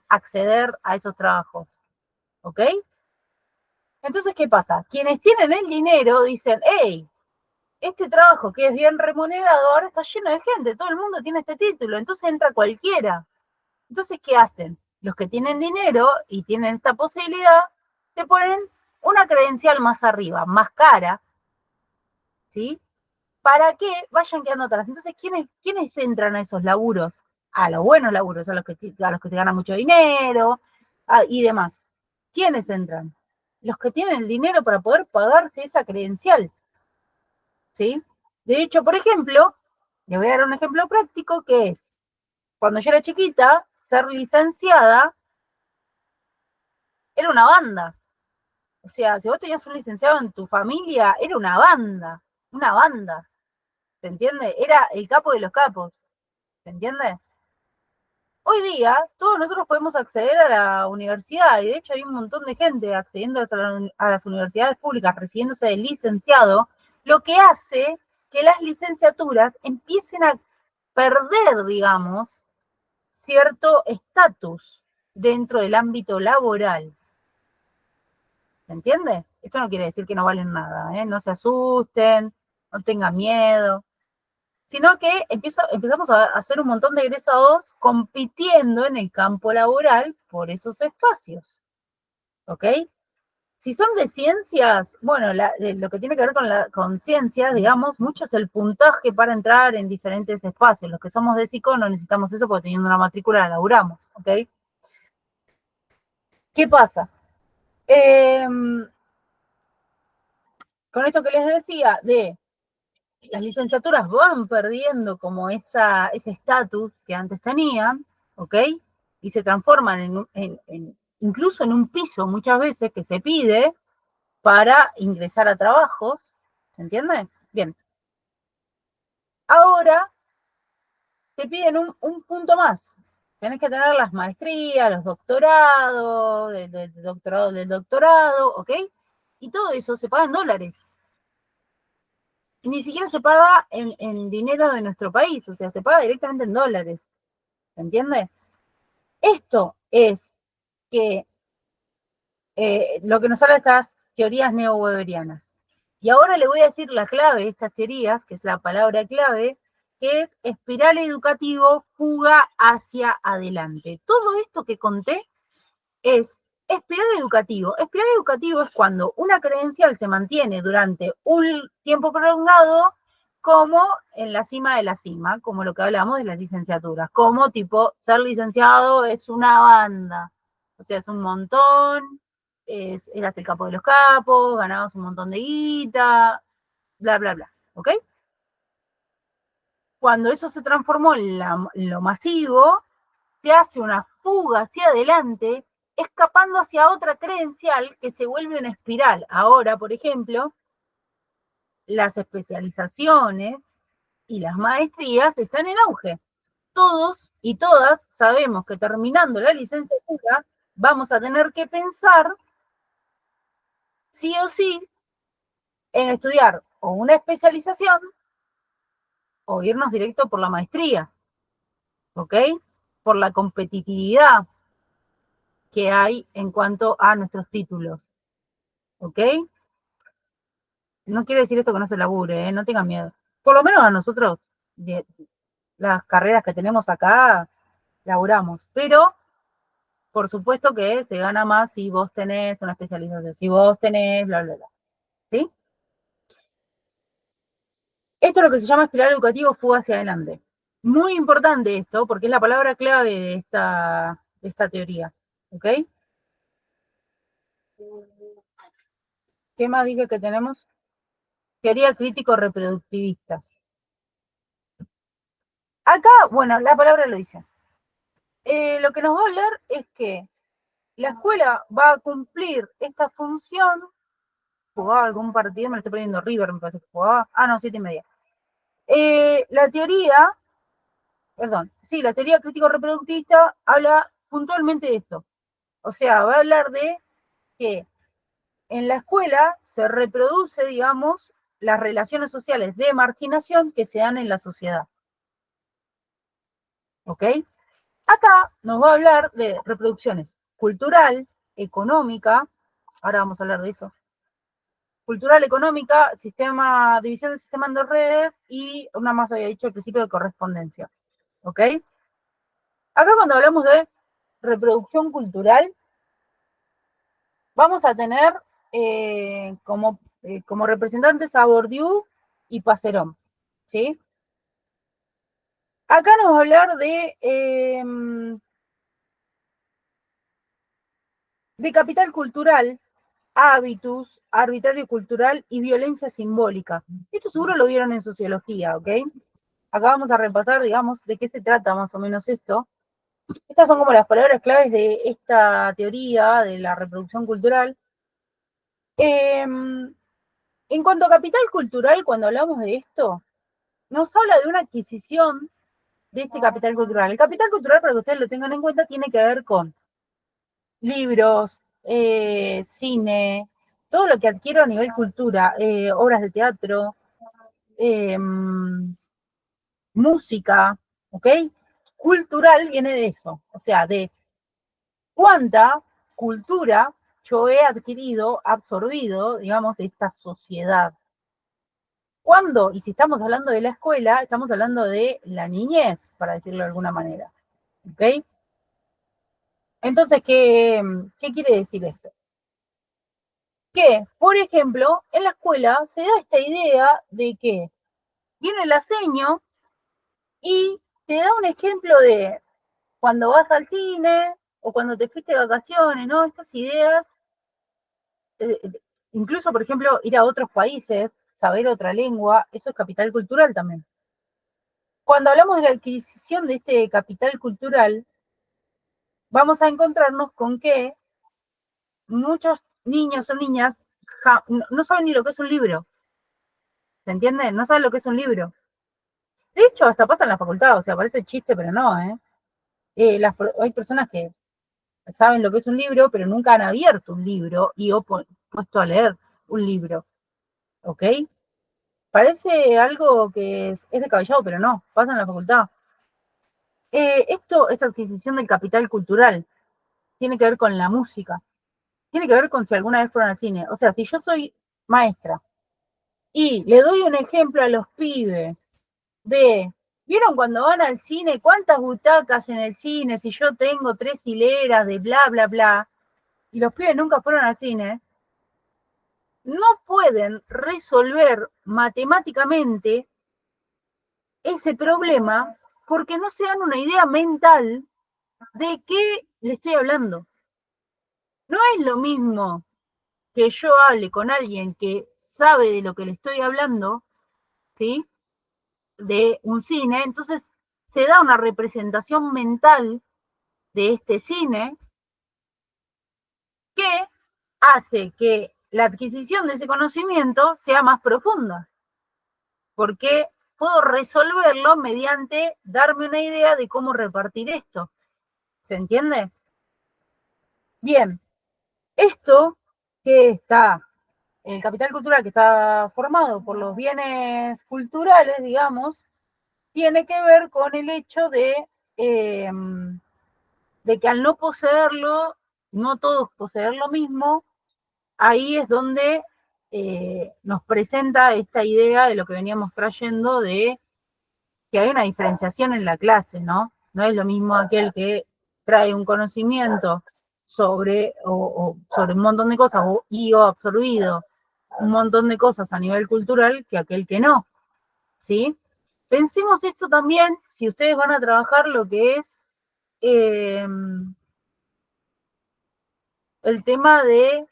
acceder a esos trabajos. ¿Ok? Entonces, ¿qué pasa? Quienes tienen el dinero dicen, hey, este trabajo que es bien remunerado ahora está lleno de gente, todo el mundo tiene este título, entonces entra cualquiera. Entonces, ¿qué hacen? Los que tienen dinero y tienen esta posibilidad, te ponen una credencial más arriba, más cara, ¿sí? Para que vayan quedando atrás. Entonces, ¿quiénes entran a esos laburos? A los buenos laburos, a los que se ganan mucho dinero y demás. ¿Quiénes entran? Los que tienen el dinero para poder pagarse esa credencial, ¿sí? De hecho, por ejemplo, le voy a dar un ejemplo práctico que es, cuando yo era chiquita, ser licenciada era una banda. O sea, si vos tenías un licenciado en tu familia, era una banda, ¿se entiende? Era el capo de los capos, ¿se entiende? Hoy día, todos nosotros podemos acceder a la universidad, y de hecho hay un montón de gente accediendo a las universidades públicas, recibiéndose de licenciado, lo que hace que las licenciaturas empiecen a perder, digamos, cierto estatus dentro del ámbito laboral. ¿Se entiende? Esto no quiere decir que no valen nada, ¿eh? No se asusten, no tengan miedo, sino que empezamos a hacer un montón de egresados compitiendo en el campo laboral por esos espacios, ¿ok? Si son de ciencias, bueno, lo que tiene que ver con ciencias, digamos, mucho es el puntaje para entrar en diferentes espacios. Los que somos de psico no necesitamos eso porque teniendo una matrícula la laburamos, ¿ok? ¿Qué pasa? Con esto que les decía, de las licenciaturas van perdiendo como ese estatus que antes tenían, ¿ok? Y se transforman incluso en un piso muchas veces que se pide para ingresar a trabajos, ¿se entiende? Bien. Ahora te piden un punto más. Tenés que tener las maestrías, los doctorados, del doctorado, ¿ok? Y todo eso se paga en dólares. Ni siquiera se paga en dinero de nuestro país, o sea, se paga directamente en dólares. ¿Se entiende? Esto es que lo que nos habla de estas teorías neo-weberianas. Y ahora le voy a decir la clave de estas teorías, que es la palabra clave, que es espiral educativo, fuga hacia adelante. Todo esto que conté es espiral educativo. Espiral educativo es cuando una credencial se mantiene durante un tiempo prolongado como en la cima de la cima, como lo que hablamos de las licenciaturas, como tipo ser licenciado es una banda, o sea, es un montón, eras el capo de los capos, ganabas un montón de guita, bla, bla, bla, ¿ok? Cuando eso se transformó en lo masivo, se hace una fuga hacia adelante, escapando hacia otra credencial que se vuelve una espiral. Ahora, por ejemplo, las especializaciones y las maestrías están en auge. Todos y todas sabemos que terminando la licenciatura vamos a tener que pensar sí o sí en estudiar o una especialización o irnos directo por la maestría, ¿ok? Por la competitividad que hay en cuanto a nuestros títulos, ¿ok? No quiere decir esto que no se labure, ¿eh? No tengan miedo. Por lo menos a nosotros, las carreras que tenemos acá, laburamos. Pero, por supuesto que se gana más si vos tenés una especialización, si vos tenés, bla, bla, bla. ¿Sí? Esto es lo que se llama espiral educativo, fuga hacia adelante. Muy importante esto, porque es la palabra clave de esta teoría. ¿Ok? ¿Qué más dije que tenemos? Teoría crítico-reproductivistas. Acá, bueno, la palabra lo dice. Lo que nos va a hablar es que la escuela va a cumplir esta función. Jugaba algún partido, me lo estoy poniendo River, me parece que jugaba. Ah, no, 7:30. La teoría, perdón, sí, la teoría crítico-reproductivista habla puntualmente de esto. O sea, va a hablar de que en la escuela se reproduce, digamos, las relaciones sociales de marginación que se dan en la sociedad. ¿Ok? Acá nos va a hablar de reproducciones cultural, económica, ahora vamos a hablar de eso, cultural, económica, división del sistema en dos redes y una más había dicho el principio de correspondencia. ¿Ok? Acá cuando hablamos de reproducción cultural, vamos a tener como representantes a Bourdieu y Passerón. ¿Sí? Acá nos va a hablar de capital cultural, hábitus, arbitrario cultural y violencia simbólica. Esto seguro lo vieron en sociología, ¿ok? Acá vamos a repasar, digamos, de qué se trata más o menos esto. Estas son como las palabras claves de esta teoría de la reproducción cultural. En cuanto a capital cultural, cuando hablamos de esto, nos habla de una adquisición de este capital cultural. El capital cultural, para que ustedes lo tengan en cuenta, tiene que ver con libros, cine, todo lo que adquiero a nivel cultura, obras de teatro, música, ¿ok? Cultural viene de eso, o sea, de cuánta cultura yo he adquirido, absorbido, digamos, de esta sociedad. ¿Cuándo? Y si estamos hablando de la escuela, estamos hablando de la niñez, para decirlo de alguna manera. ¿Ok? Entonces, ¿qué quiere decir esto? que, por ejemplo, en la escuela se da esta idea de que viene la seño y te da un ejemplo de cuando vas al cine o cuando te fuiste de vacaciones, ¿no? Estas ideas, eh, incluso, por ejemplo, ir a otros países, saber otra lengua, eso es capital cultural también. Cuando hablamos de la adquisición de este capital cultural, vamos a encontrarnos con que muchos niños o niñas no saben ni lo que es un libro, ¿se entiende? No saben lo que es un libro. De hecho, hasta pasa en la facultad, o sea, parece chiste, pero no, ¿eh? Hay personas que saben lo que es un libro, pero nunca han abierto un libro y puesto a leer un libro, ¿ok? Parece algo que es descabellado, pero no, pasa en la facultad. Esto es adquisición del capital cultural, tiene que ver con la música, tiene que ver con si alguna vez fueron al cine. O sea, si yo soy maestra y le doy un ejemplo a los pibes de, ¿vieron cuando van al cine? ¿Cuántas butacas en el cine? Si yo tengo 3 hileras de bla, bla, bla, y los pibes nunca fueron al cine, no pueden resolver matemáticamente ese problema porque no se dan una idea mental de qué le estoy hablando. No es lo mismo que yo hable con alguien que sabe de lo que le estoy hablando, ¿sí? De un cine, entonces se da una representación mental de este cine que hace que la adquisición de ese conocimiento sea más profunda, porque puedo resolverlo mediante darme una idea de cómo repartir esto. ¿Se entiende? Bien, esto que está, el capital cultural que está formado por los bienes culturales, digamos, tiene que ver con el hecho de que al no poseerlo, no todos poseer lo mismo, ahí es donde nos presenta esta idea de lo que veníamos trayendo de que hay una diferenciación en la clase, ¿no? No es lo mismo aquel que trae un conocimiento sobre un montón de cosas o absorbido un montón de cosas a nivel cultural que aquel que no, ¿sí? Pensemos esto también si ustedes van a trabajar lo que es el tema de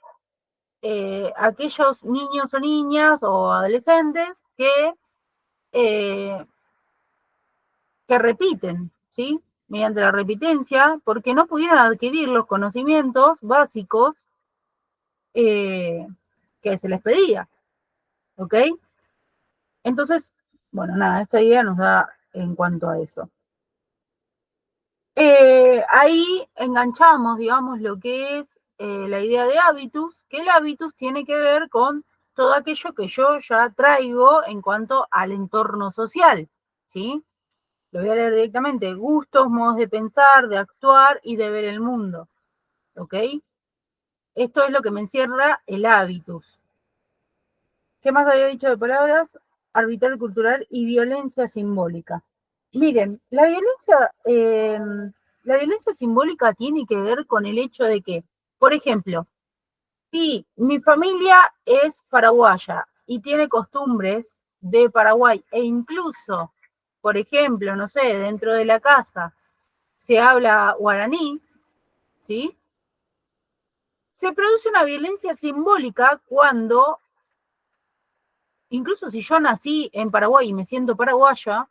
aquellos niños o niñas o adolescentes eh, que repiten, ¿sí? Mediante la repitencia, porque no pudieron adquirir los conocimientos básicos que se les pedía, ¿ok? Entonces, bueno, nada, esta idea nos da en cuanto a eso. Ahí enganchamos, digamos, lo que es la idea de hábitus, que el hábitus tiene que ver con todo aquello que yo ya traigo en cuanto al entorno social, ¿sí? Lo voy a leer directamente, gustos, modos de pensar, de actuar y de ver el mundo, ¿ok? Esto es lo que me encierra el hábitus. ¿Qué más había dicho de palabras? Arbitral cultural y violencia simbólica. Miren, la violencia simbólica tiene que ver con el hecho de que, por ejemplo, si mi familia es paraguaya y tiene costumbres de Paraguay e incluso, por ejemplo, no sé, dentro de la casa se habla guaraní, ¿sí? Se produce una violencia simbólica cuando, incluso si yo nací en Paraguay y me siento paraguaya,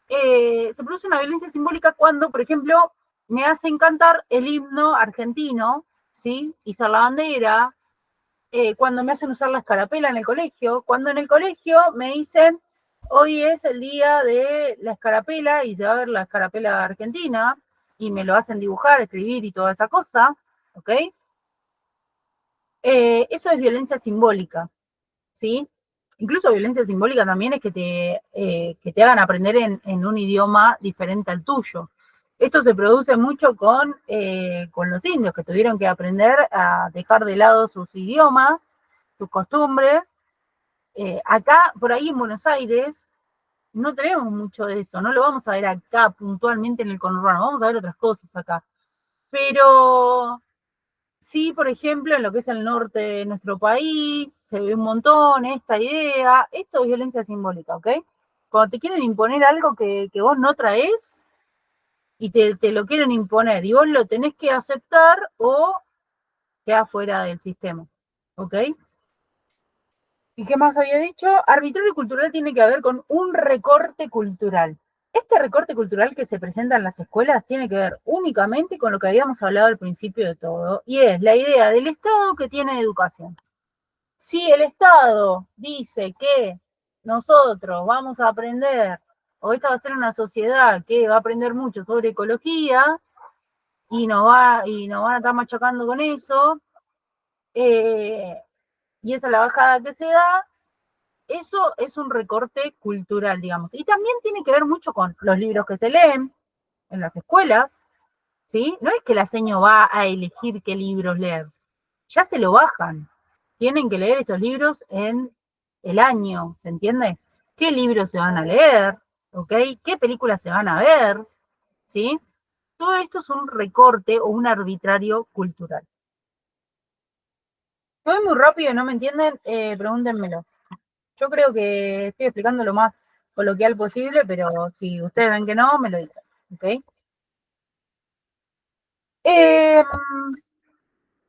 se produce una violencia simbólica cuando, por ejemplo, me hacen cantar el himno argentino, ¿sí? Izar la bandera, cuando me hacen usar la escarapela en el colegio, cuando en el colegio me dicen, hoy es el día de la escarapela y se va a ver la escarapela argentina, y me lo hacen dibujar, escribir y toda esa cosa, ¿ok? Eso es violencia simbólica, ¿sí? Incluso violencia simbólica también es que te hagan aprender en un idioma diferente al tuyo. Esto se produce mucho con los indios, que tuvieron que aprender a dejar de lado sus idiomas, sus costumbres. Acá, por ahí en Buenos Aires, no tenemos mucho de eso, no lo vamos a ver acá puntualmente en el conurbano, vamos a ver otras cosas acá. Pero sí, por ejemplo, en lo que es el norte de nuestro país, se ve un montón esta idea. Esto es violencia simbólica, ¿ok? Cuando te quieren imponer algo que vos no traes y te lo quieren imponer y vos lo tenés que aceptar o quedás fuera del sistema, ¿ok? ¿Y qué más había dicho? Arbitrario cultural tiene que ver con un recorte cultural. Este recorte cultural que se presenta en las escuelas tiene que ver únicamente con lo que habíamos hablado al principio de todo, y es la idea del Estado que tiene educación. Si el Estado dice que nosotros vamos a aprender, o esta va a ser una sociedad que va a aprender mucho sobre ecología, y nos van a estar machacando con eso, y esa es la bajada que se da, eso es un recorte cultural, digamos. Y también tiene que ver mucho con los libros que se leen en las escuelas, ¿sí? No es que la seño va a elegir qué libros leer, ya se lo bajan. Tienen que leer estos libros en el año, ¿se entiende? ¿Qué libros se van a leer? ¿Ok? ¿Qué películas se van a ver? ¿Sí? Todo esto es un recorte o un arbitrario cultural. Voy muy rápido y no me entienden, pregúntenmelo. Yo creo que estoy explicando lo más coloquial posible, pero si ustedes ven que no, me lo dicen. ¿Ok? Eh,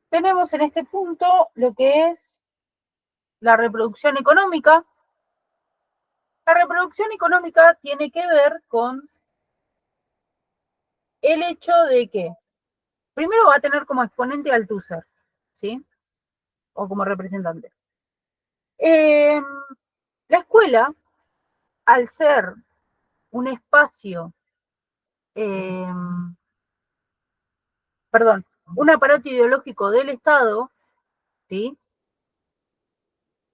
tenemos en este punto lo que es la reproducción económica. La reproducción económica tiene que ver con el hecho de que primero va a tener como exponente al Althusser, ¿sí? O como representante. Eh, la escuela, al ser un espacio, eh, perdón, un aparato ideológico del Estado, ¿sí?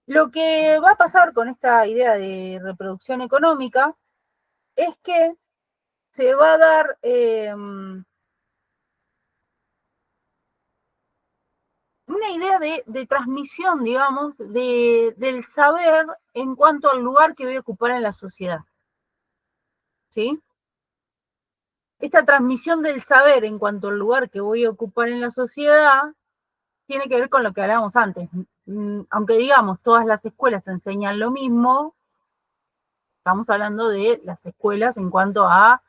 Lo que va a pasar con esta idea de reproducción económica es que se va a dar una idea de transmisión, digamos, del saber en cuanto al lugar que voy a ocupar en la sociedad. ¿Sí? Esta transmisión del saber en cuanto al lugar que voy a ocupar en la sociedad tiene que ver con lo que hablábamos antes. Aunque digamos, todas las escuelas enseñan lo mismo, estamos hablando de las escuelas en cuanto a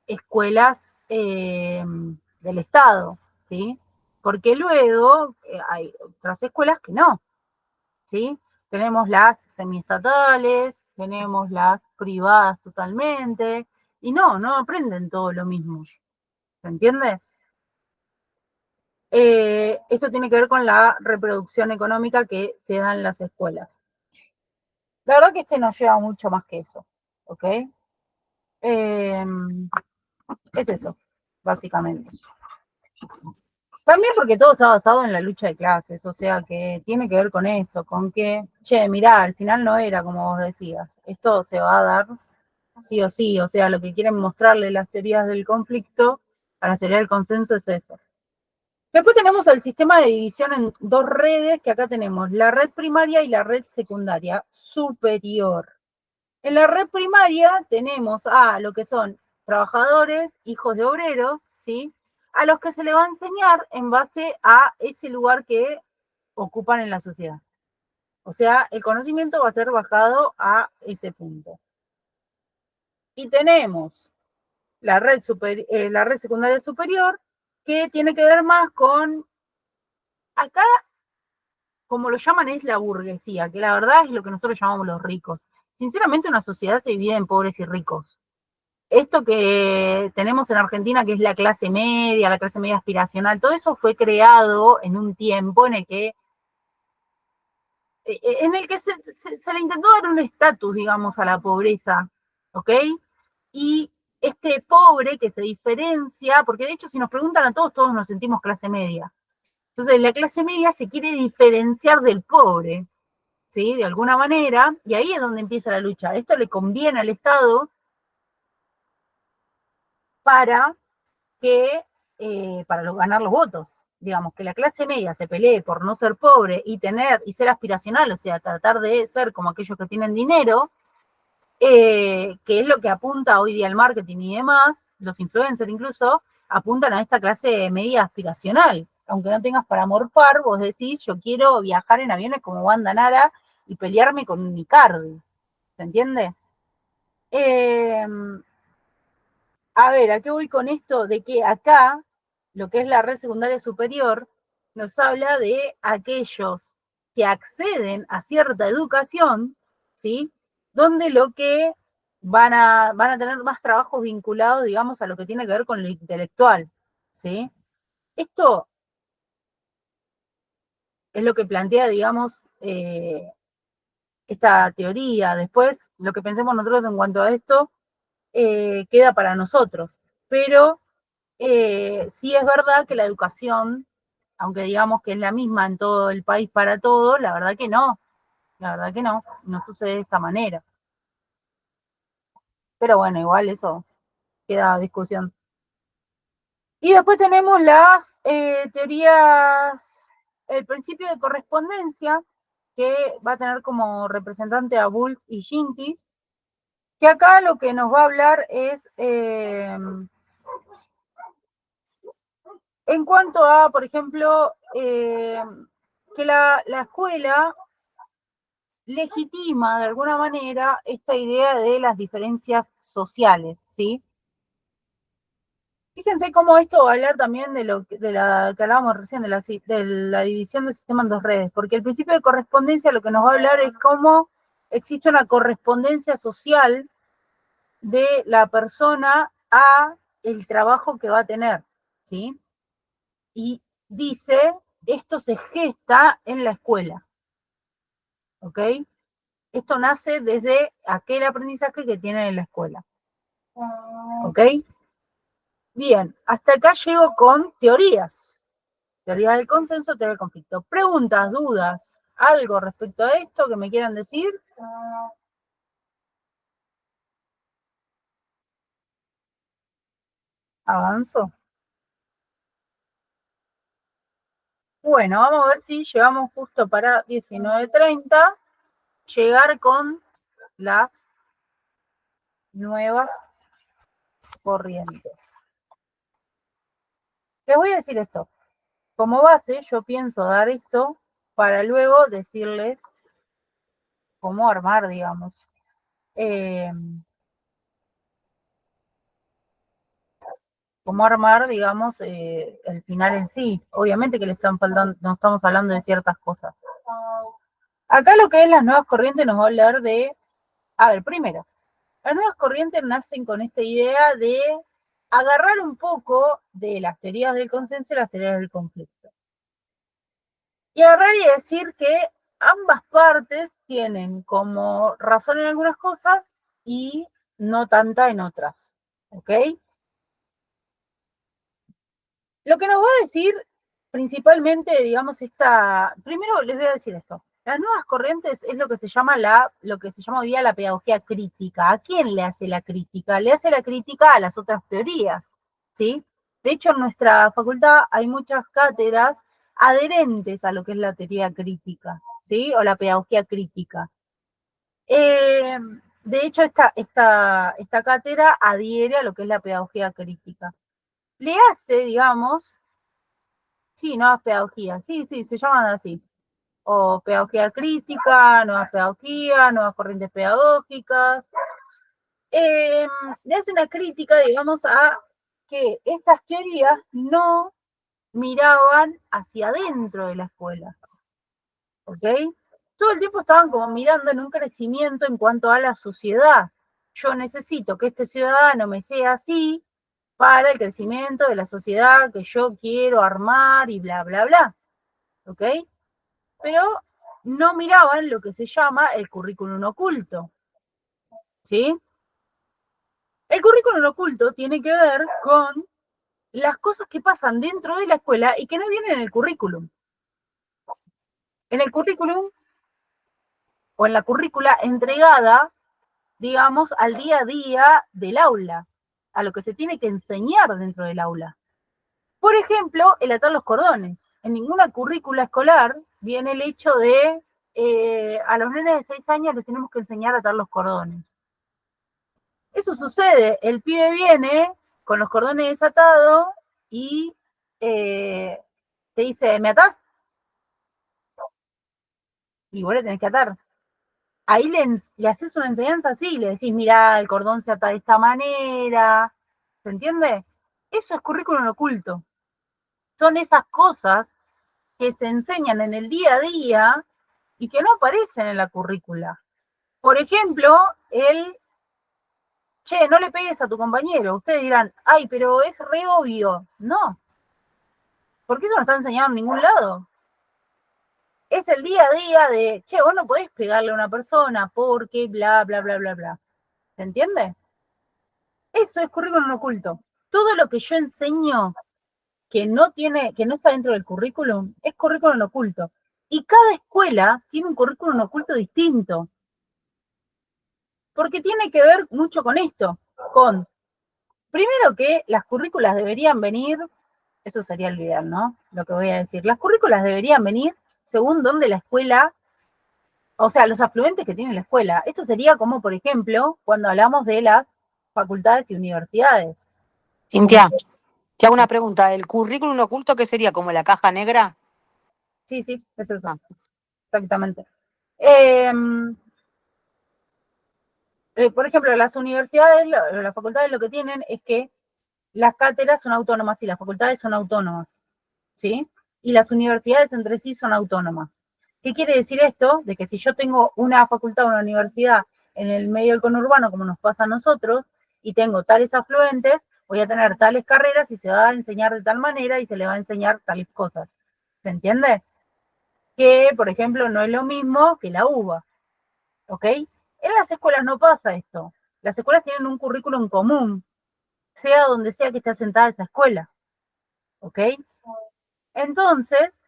escuelas del Estado, ¿sí? Porque luego hay otras escuelas que no, ¿sí? Tenemos las semiestatales, tenemos las privadas totalmente, y no aprenden todo lo mismo, ¿se entiende? Esto tiene que ver con la reproducción económica que se da en las escuelas. La verdad que este nos lleva mucho más que eso, ¿ok? Es eso, básicamente. También porque todo está basado en la lucha de clases, o sea que tiene que ver con esto, con que, che, mirá, al final no era como vos decías, esto se va a dar sí o sí, o sea, lo que quieren mostrarle las teorías del conflicto a la teoría del consenso es eso. Después tenemos el sistema de división en dos redes, que acá tenemos la red primaria y la red secundaria superior. En la red primaria tenemos a lo que son trabajadores, hijos de obreros, ¿sí? A los que se le va a enseñar en base a ese lugar que ocupan en la sociedad. O sea, el conocimiento va a ser bajado a ese punto. Y tenemos la red secundaria superior, que tiene que ver más con, acá, como lo llaman, es la burguesía, que la verdad es lo que nosotros llamamos los ricos. Sinceramente, una sociedad se divide en pobres y ricos. Esto que tenemos en Argentina, que es la clase media aspiracional, todo eso fue creado en un tiempo en el que se le intentó dar un estatus, digamos, a la pobreza, ¿ok? Y este pobre que se diferencia, porque de hecho si nos preguntan a todos, todos nos sentimos clase media. Entonces la clase media se quiere diferenciar del pobre, ¿sí? De alguna manera, y ahí es donde empieza la lucha. Esto le conviene al Estado para ganar los votos. Digamos, que la clase media se pelee por no ser pobre y ser aspiracional, o sea, tratar de ser como aquellos que tienen dinero, que es lo que apunta hoy día el marketing y demás, los influencers incluso, apuntan a esta clase media aspiracional, aunque no tengas para morfar, vos decís, yo quiero viajar en aviones como Wanda Nara y pelearme con un Icardi. ¿Se entiende? A ver, ¿a qué voy con esto? De que acá, lo que es la red secundaria superior, nos habla de aquellos que acceden a cierta educación, ¿sí? Donde lo que van a tener más trabajos vinculados, digamos, a lo que tiene que ver con lo intelectual, ¿sí? Esto es lo que plantea, digamos, esta teoría. Después, lo que pensemos nosotros en cuanto a esto, queda para nosotros. Pero sí es verdad que la educación, aunque digamos que es la misma en todo el país para todo, la verdad que no sucede de esta manera. Pero bueno, igual eso queda a discusión. Y después tenemos las teorías, el principio de correspondencia, que va a tener como representante a Bulls y Jintis, que acá lo que nos va a hablar es en cuanto a, por ejemplo, que la escuela legitima de alguna manera esta idea de las diferencias sociales, ¿sí? Fíjense cómo esto va a hablar también de la que hablábamos recién, de la división del sistema en dos redes, porque el principio de correspondencia lo que nos va a hablar es cómo existe una correspondencia social de la persona a el trabajo que va a tener, ¿sí? Y dice, esto se gesta en la escuela, ¿ok? Esto nace desde aquel aprendizaje que tienen en la escuela, ¿ok? Bien, hasta acá llego con teorías. Teoría del consenso, teoría del conflicto. Preguntas, dudas, algo respecto a esto que me quieran decir. Avanzo. Bueno, vamos a ver si llegamos justo para 19:30, llegar con las nuevas corrientes. Les voy a decir esto. Como base, yo pienso dar esto para luego decirles cómo armar, digamos. Cómo armar, digamos, el final en sí. Obviamente que le están faltando, no estamos hablando de ciertas cosas. Acá lo que es las nuevas corrientes nos va a hablar de, a ver, primero, las nuevas corrientes nacen con esta idea de agarrar un poco de las teorías del consenso y las teorías del conflicto. Y agarrar y decir que ambas partes tienen como razón en algunas cosas y no tanta en otras. ¿Ok? Lo que nos va a decir principalmente, digamos, primero les voy a decir esto. Las nuevas corrientes es lo que se llama hoy día la pedagogía crítica. ¿A quién le hace la crítica? Le hace la crítica a las otras teorías, ¿sí? De hecho, en nuestra facultad hay muchas cátedras adherentes a lo que es la teoría crítica, ¿sí? O la pedagogía crítica. De hecho, esta cátedra adhiere a lo que es la pedagogía crítica. Le hace, digamos, sí, nuevas pedagogías, sí, se llaman así. O pedagogía crítica, nuevas pedagogías, nuevas corrientes pedagógicas. Le hace una crítica, digamos, a que estas teorías no miraban hacia adentro de la escuela, ¿ok? Todo el tiempo estaban como mirando en un crecimiento en cuanto a la sociedad. Yo necesito que este ciudadano me sea así para el crecimiento de la sociedad que yo quiero armar y bla, bla, bla, ¿ok? Pero no miraban lo que se llama el currículum oculto, ¿sí? El currículum oculto tiene que ver con las cosas que pasan dentro de la escuela y que no vienen en el currículum. En el currículum o en la currícula entregada, digamos, al día a día del aula, a lo que se tiene que enseñar dentro del aula. Por ejemplo, el atar los cordones. En ninguna currícula escolar viene el hecho de a los nenes de 6 años les tenemos que enseñar a atar los cordones. Eso sucede, el pibe viene con los cordones desatados y te dice, ¿me atás? Y vos le tenés que atar. Ahí le haces una enseñanza así, le decís, mirá, el cordón se ata de esta manera, ¿se entiende? Eso es currículum oculto. Son esas cosas que se enseñan en el día a día y que no aparecen en la currícula. Por ejemplo, che, no le pegues a tu compañero. Ustedes dirán, ay, pero es re obvio. No, porque eso no está enseñado en ningún lado. Es el día a día de, che, vos no podés pegarle a una persona porque bla, bla, bla, bla, bla. ¿Se entiende? Eso es currículum oculto. Todo lo que yo enseño que no está dentro del currículum, es currículum oculto. Y cada escuela tiene un currículum oculto distinto. Porque tiene que ver mucho con esto, con, primero que las currículas deberían venir, eso sería el ideal, ¿no? Lo que voy a decir. Las currículas deberían venir según donde la escuela, o sea, los afluentes que tiene la escuela. Esto sería como, por ejemplo, cuando hablamos de las facultades y universidades. Cintia, te hago una pregunta. ¿El currículum oculto qué sería? ¿Como la caja negra? Sí, es eso, Ah, exactamente. Por ejemplo, las universidades, las facultades lo que tienen es que las cátedras son autónomas y las facultades son autónomas, ¿sí? Y las universidades entre sí son autónomas. ¿Qué quiere decir esto? De que si yo tengo una facultad o una universidad en el medio del conurbano, como nos pasa a nosotros, y tengo tales afluentes, voy a tener tales carreras y se va a enseñar de tal manera y se le va a enseñar tales cosas. ¿Se entiende? Que, por ejemplo, no es lo mismo que la UBA, ¿ok? En las escuelas no pasa esto. Las escuelas tienen un currículum común, sea donde sea que esté asentada esa escuela, ¿ok? Entonces,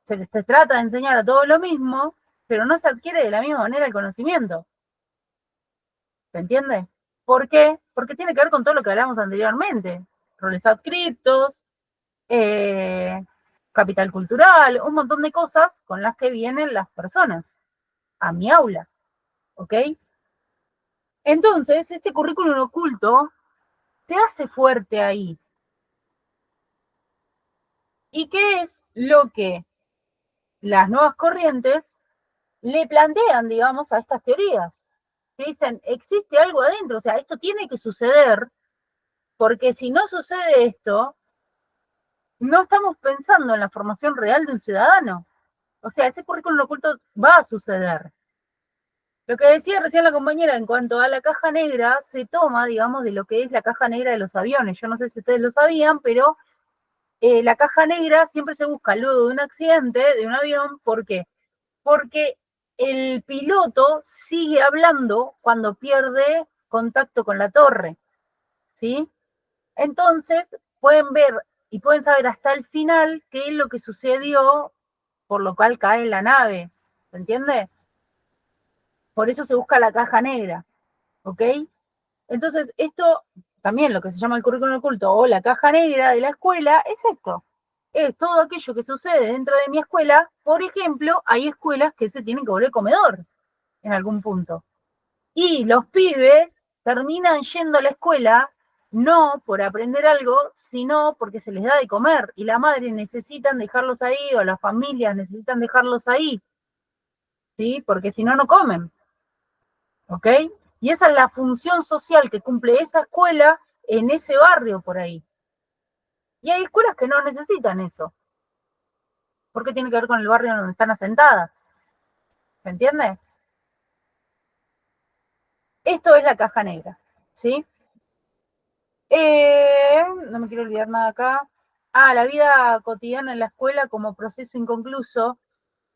se trata de enseñar a todo lo mismo, pero no se adquiere de la misma manera el conocimiento. ¿Se entiende? ¿Por qué? Porque tiene que ver con todo lo que hablamos anteriormente. Roles adscriptos, capital cultural, un montón de cosas con las que vienen las personas a mi aula, ¿ok? Entonces, este currículum oculto te hace fuerte ahí. ¿Y qué es lo que las nuevas corrientes le plantean, digamos, a estas teorías? Que dicen, existe algo adentro, o sea, esto tiene que suceder, porque si no sucede esto, no estamos pensando en la formación real de un ciudadano. O sea, ese currículum oculto va a suceder. Lo que decía recién la compañera en cuanto a la caja negra, se toma, digamos, de lo que es la caja negra de los aviones. Yo no sé si ustedes lo sabían, pero la caja negra siempre se busca luego de un accidente de un avión. ¿Por qué? Porque el piloto sigue hablando cuando pierde contacto con la torre, ¿sí? Entonces, pueden ver y pueden saber hasta el final qué es lo que sucedió, por lo cual cae la nave, ¿se entiende? Por eso se busca la caja negra, ¿ok? Entonces, esto también lo que se llama el currículum oculto o la caja negra de la escuela es esto. Es todo aquello que sucede dentro de mi escuela. Por ejemplo, hay escuelas que se tienen que volver comedor en algún punto. Y los pibes terminan yendo a la escuela no por aprender algo, sino porque se les da de comer y la madre necesitan dejarlos ahí o las familias necesitan dejarlos ahí, ¿sí? Porque si no, no comen, ¿ok? Y esa es la función social que cumple esa escuela en ese barrio por ahí. Y hay escuelas que no necesitan eso, porque tiene que ver con el barrio donde están asentadas, ¿se entiende? Esto es la caja negra, ¿sí? No me quiero olvidar nada acá. La vida cotidiana en la escuela como proceso inconcluso.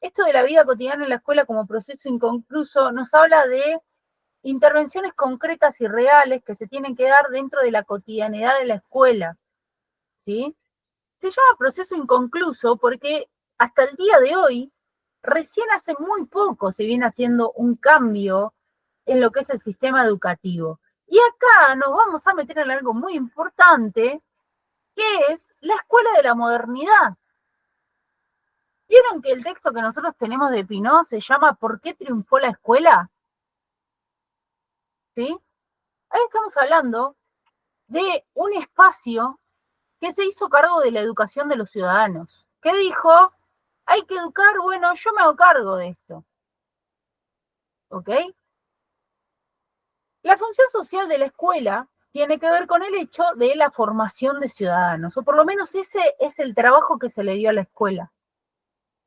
Esto de la vida cotidiana en la escuela como proceso inconcluso nos habla de intervenciones concretas y reales que se tienen que dar dentro de la cotidianidad de la escuela, ¿sí? Se llama proceso inconcluso porque hasta el día de hoy, recién hace muy poco se viene haciendo un cambio en lo que es el sistema educativo. Y acá nos vamos a meter en algo muy importante, que es la escuela de la modernidad. ¿Vieron que el texto que nosotros tenemos de Pinot se llama ¿Por qué triunfó la escuela? ¿Sí? Ahí estamos hablando de un espacio que se hizo cargo de la educación de los ciudadanos. que dijo, hay que educar, bueno, yo me hago cargo de esto. ¿Ok? La función social de la escuela tiene que ver con el hecho de la formación de ciudadanos, o por lo menos ese es el trabajo que se le dio a la escuela.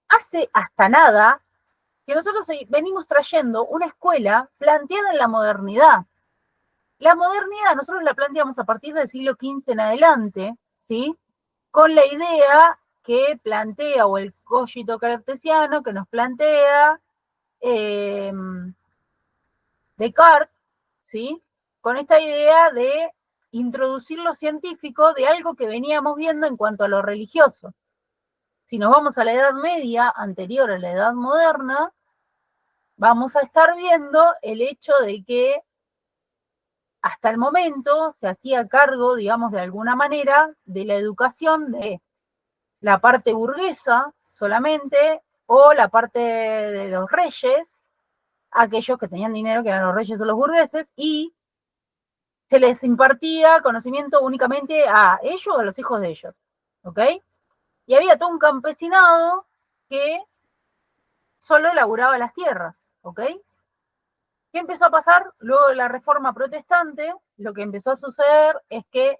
Hace hasta nada que nosotros venimos trayendo una escuela planteada en la modernidad. La modernidad nosotros la planteamos a partir del siglo XV en adelante, ¿sí? Con la idea que plantea, o el cogito cartesiano que nos plantea Descartes, ¿sí? Con esta idea de introducir lo científico de algo que veníamos viendo en cuanto a lo religioso. Si nos vamos a la Edad Media, anterior a la Edad Moderna, vamos a estar viendo el hecho de que hasta el momento se hacía cargo, digamos, de alguna manera, de la educación de la parte burguesa solamente, o la parte de los reyes, aquellos que tenían dinero, que eran los reyes o los burgueses, y se les impartía conocimiento únicamente a ellos o a los hijos de ellos, ¿ok? Y había todo un campesinado que solo laburaba las tierras, ¿ok? ¿Qué empezó a pasar? Luego de la Reforma Protestante, lo que empezó a suceder es que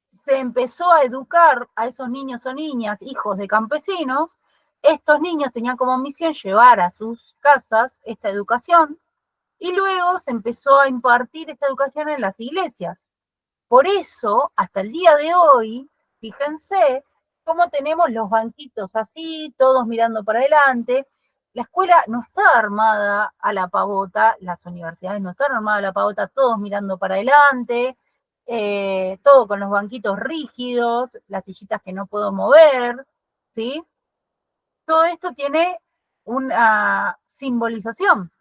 se empezó a educar a esos niños o niñas, hijos de campesinos. Estos niños tenían como misión llevar a sus casas esta educación, y luego se empezó a impartir esta educación en las iglesias. Por eso, hasta el día de hoy, fíjense cómo tenemos los banquitos así, todos mirando para adelante. La escuela no está armada a la pavota, las universidades no están armadas a la pavota, todos mirando para adelante, todo con los banquitos rígidos, las sillitas que no puedo mover, ¿sí? Todo esto tiene una simbolización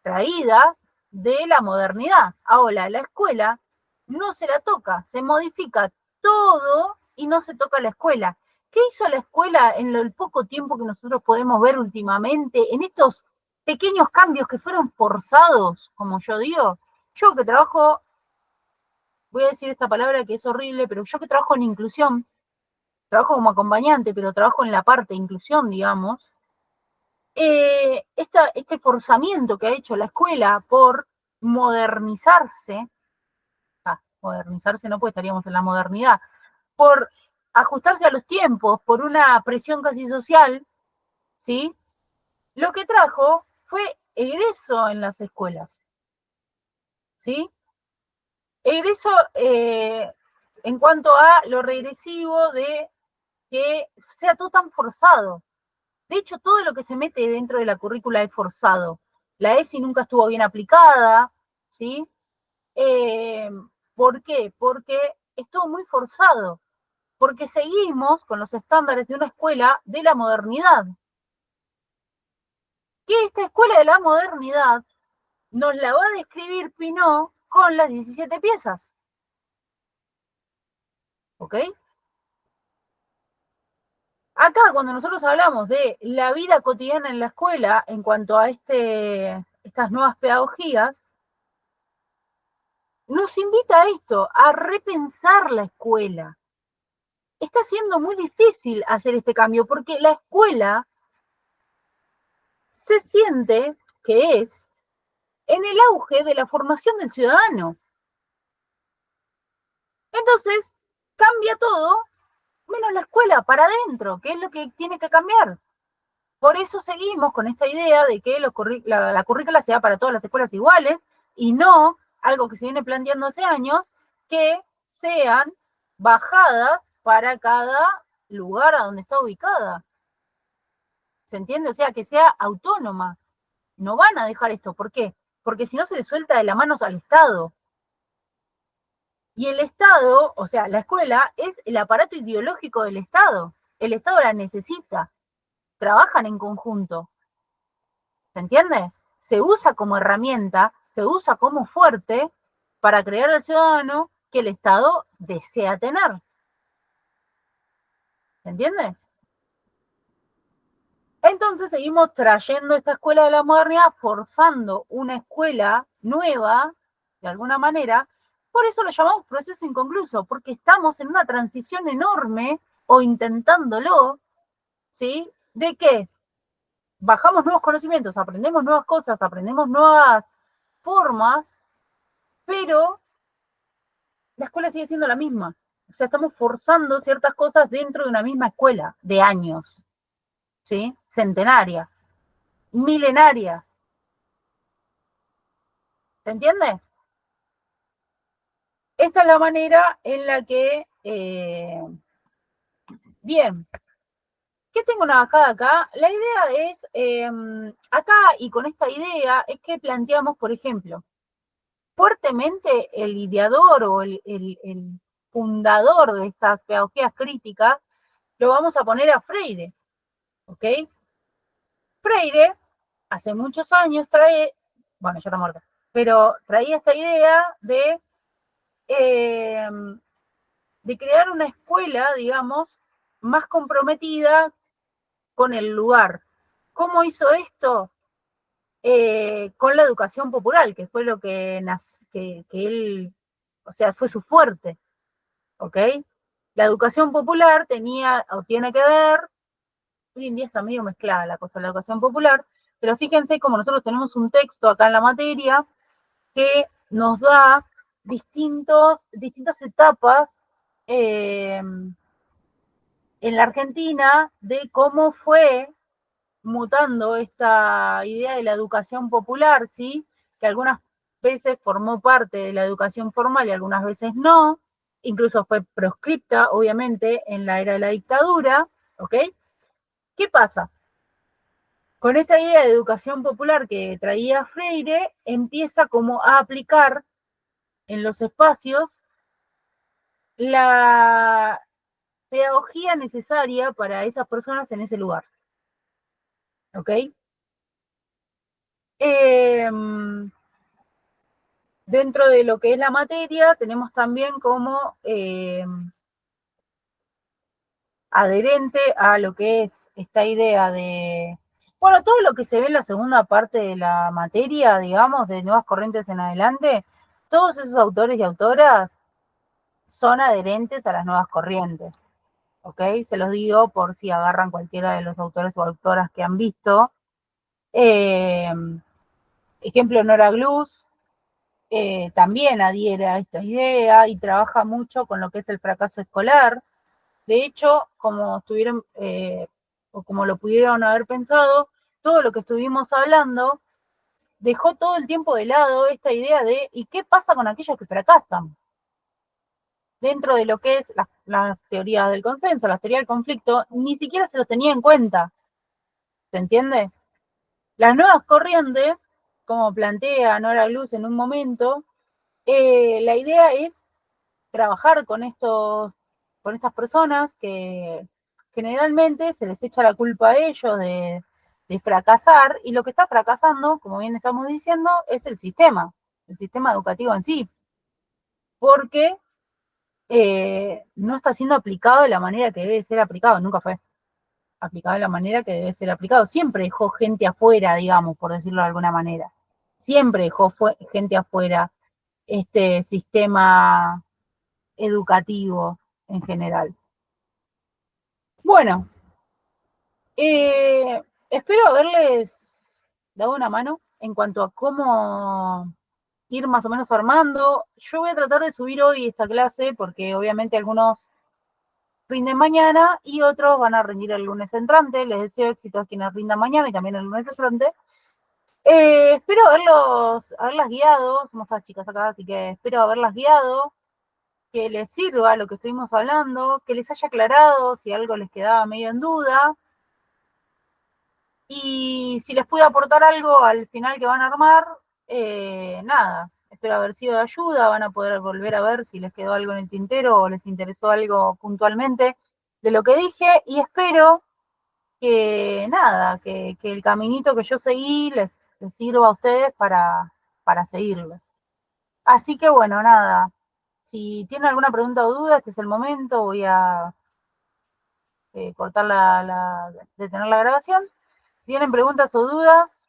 traídas de la modernidad. Ahora, la escuela no se la toca, se modifica todo y no se toca la escuela. ¿Qué hizo la escuela en el poco tiempo que nosotros podemos ver últimamente, en estos pequeños cambios que fueron forzados, como yo digo? Yo que trabajo, voy a decir esta palabra que es horrible, pero yo que trabajo en inclusión, trabajo como acompañante, pero trabajo en la parte de inclusión, digamos, este forzamiento que ha hecho la escuela por modernizarse, modernizarse no, pues estaríamos en la modernidad, por ajustarse a los tiempos, por una presión casi social, ¿sí? Lo que trajo fue egreso en las escuelas, ¿sí? Egreso en cuanto a lo regresivo de que sea todo tan forzado. De hecho, todo lo que se mete dentro de la currícula es forzado. La ESI nunca estuvo bien aplicada, ¿sí? ¿Por qué? Porque estuvo muy forzado, porque seguimos con los estándares de una escuela de la modernidad. Que esta escuela de la modernidad nos la va a describir Pinot con las 17 piezas. ¿Ok? Acá, cuando nosotros hablamos de la vida cotidiana en la escuela en cuanto a estas nuevas pedagogías, nos invita a esto, a repensar la escuela. Está siendo muy difícil hacer este cambio porque la escuela se siente que es en el auge de la formación del ciudadano. Entonces, cambia todo, menos la escuela para adentro, que es lo que tiene que cambiar. Por eso seguimos con esta idea de que la currícula sea para todas las escuelas iguales y no algo que se viene planteando hace años, que sean bajadas para cada lugar a donde está ubicada. ¿Se entiende? O sea, que sea autónoma. No van a dejar esto. ¿Por qué? Porque si no se le suelta de las manos al Estado. Y el Estado, o sea, la escuela es el aparato ideológico del Estado. El Estado la necesita. Trabajan en conjunto. ¿Se entiende? Se usa como herramienta, se usa como fuerte para crear al ciudadano que el Estado desea tener. ¿Se entiende? Entonces seguimos trayendo esta escuela de la modernidad, forzando una escuela nueva, de alguna manera. Por eso lo llamamos proceso inconcluso, porque estamos en una transición enorme, o intentándolo, ¿sí? ¿De qué? Bajamos nuevos conocimientos, aprendemos nuevas cosas, aprendemos nuevas formas, pero la escuela sigue siendo la misma. O sea, estamos forzando ciertas cosas dentro de una misma escuela de años, ¿sí? Centenaria, milenaria. ¿Se entiende? Esta es la manera en la que, bien, ¿qué tengo navajada acá? La idea es, acá y con esta idea, es que planteamos, por ejemplo, fuertemente el ideador o el fundador de estas pedagogías críticas, lo vamos a poner a Freire, ¿ok? Freire, hace muchos años trae, bueno, ya está muerto, pero traía esta idea eh, de crear una escuela, digamos, más comprometida con el lugar. ¿Cómo hizo esto? Con la educación popular, que fue lo que él, o sea, fue su fuerte, ¿ok? La educación popular tenía o tiene que ver, hoy en día está medio mezclada la cosa, la educación popular, pero fíjense como nosotros tenemos un texto acá en la materia que nos da distintas etapas en la Argentina de cómo fue mutando esta idea de la educación popular, ¿sí? Que algunas veces formó parte de la educación formal y algunas veces no, incluso fue proscripta, obviamente, en la era de la dictadura, ¿ok? ¿Qué pasa? Con esta idea de educación popular que traía Freire, empieza como a aplicar en los espacios la pedagogía necesaria para esas personas en ese lugar, ¿ok? Dentro de lo que es la materia, tenemos también como adherente a lo que es esta idea de, bueno, todo lo que se ve en la segunda parte de la materia, digamos, de Nuevas Corrientes en adelante, todos esos autores y autoras son adherentes a las nuevas corrientes, ¿ok? Se los digo por si agarran cualquiera de los autores o autoras que han visto. Ejemplo, Nora Gluz, también adhiere a esta idea y trabaja mucho con lo que es el fracaso escolar. De hecho, como estuvieron, o como lo pudieron haber pensado, todo lo que estuvimos hablando dejó todo el tiempo de lado esta idea de ¿y qué pasa con aquellos que fracasan? Dentro de lo que es las teorías del consenso, las teorías del conflicto, ni siquiera se los tenía en cuenta. ¿Se entiende? Las nuevas corrientes, como plantea Nora Luz en un momento, la idea es trabajar con estas personas que generalmente se les echa la culpa a ellos de fracasar, y lo que está fracasando, como bien estamos diciendo, es el sistema educativo en sí, porque no está siendo aplicado de la manera que debe ser aplicado, nunca fue aplicado de la manera que debe ser aplicado, siempre dejó gente afuera, digamos, por decirlo de alguna manera, siempre dejó gente afuera este sistema educativo en general. Bueno, espero haberles dado una mano en cuanto a cómo ir más o menos armando. Yo voy a tratar de subir hoy esta clase porque obviamente algunos rinden mañana y otros van a rendir el lunes entrante. Les deseo éxito a quienes rindan mañana y también el lunes entrante. Espero haberlas guiado, somos todas chicas acá, así que espero haberlas guiado, que les sirva lo que estuvimos hablando, que les haya aclarado si algo les quedaba medio en duda. Y si les pude aportar algo al final que van a armar, nada, espero haber sido de ayuda, van a poder volver a ver si les quedó algo en el tintero o les interesó algo puntualmente de lo que dije, y espero que nada, que el caminito que yo seguí les sirva a ustedes para seguirlo. Así que bueno, nada, si tienen alguna pregunta o duda, este es el momento, voy a cortar detener la grabación. Si tienen preguntas o dudas,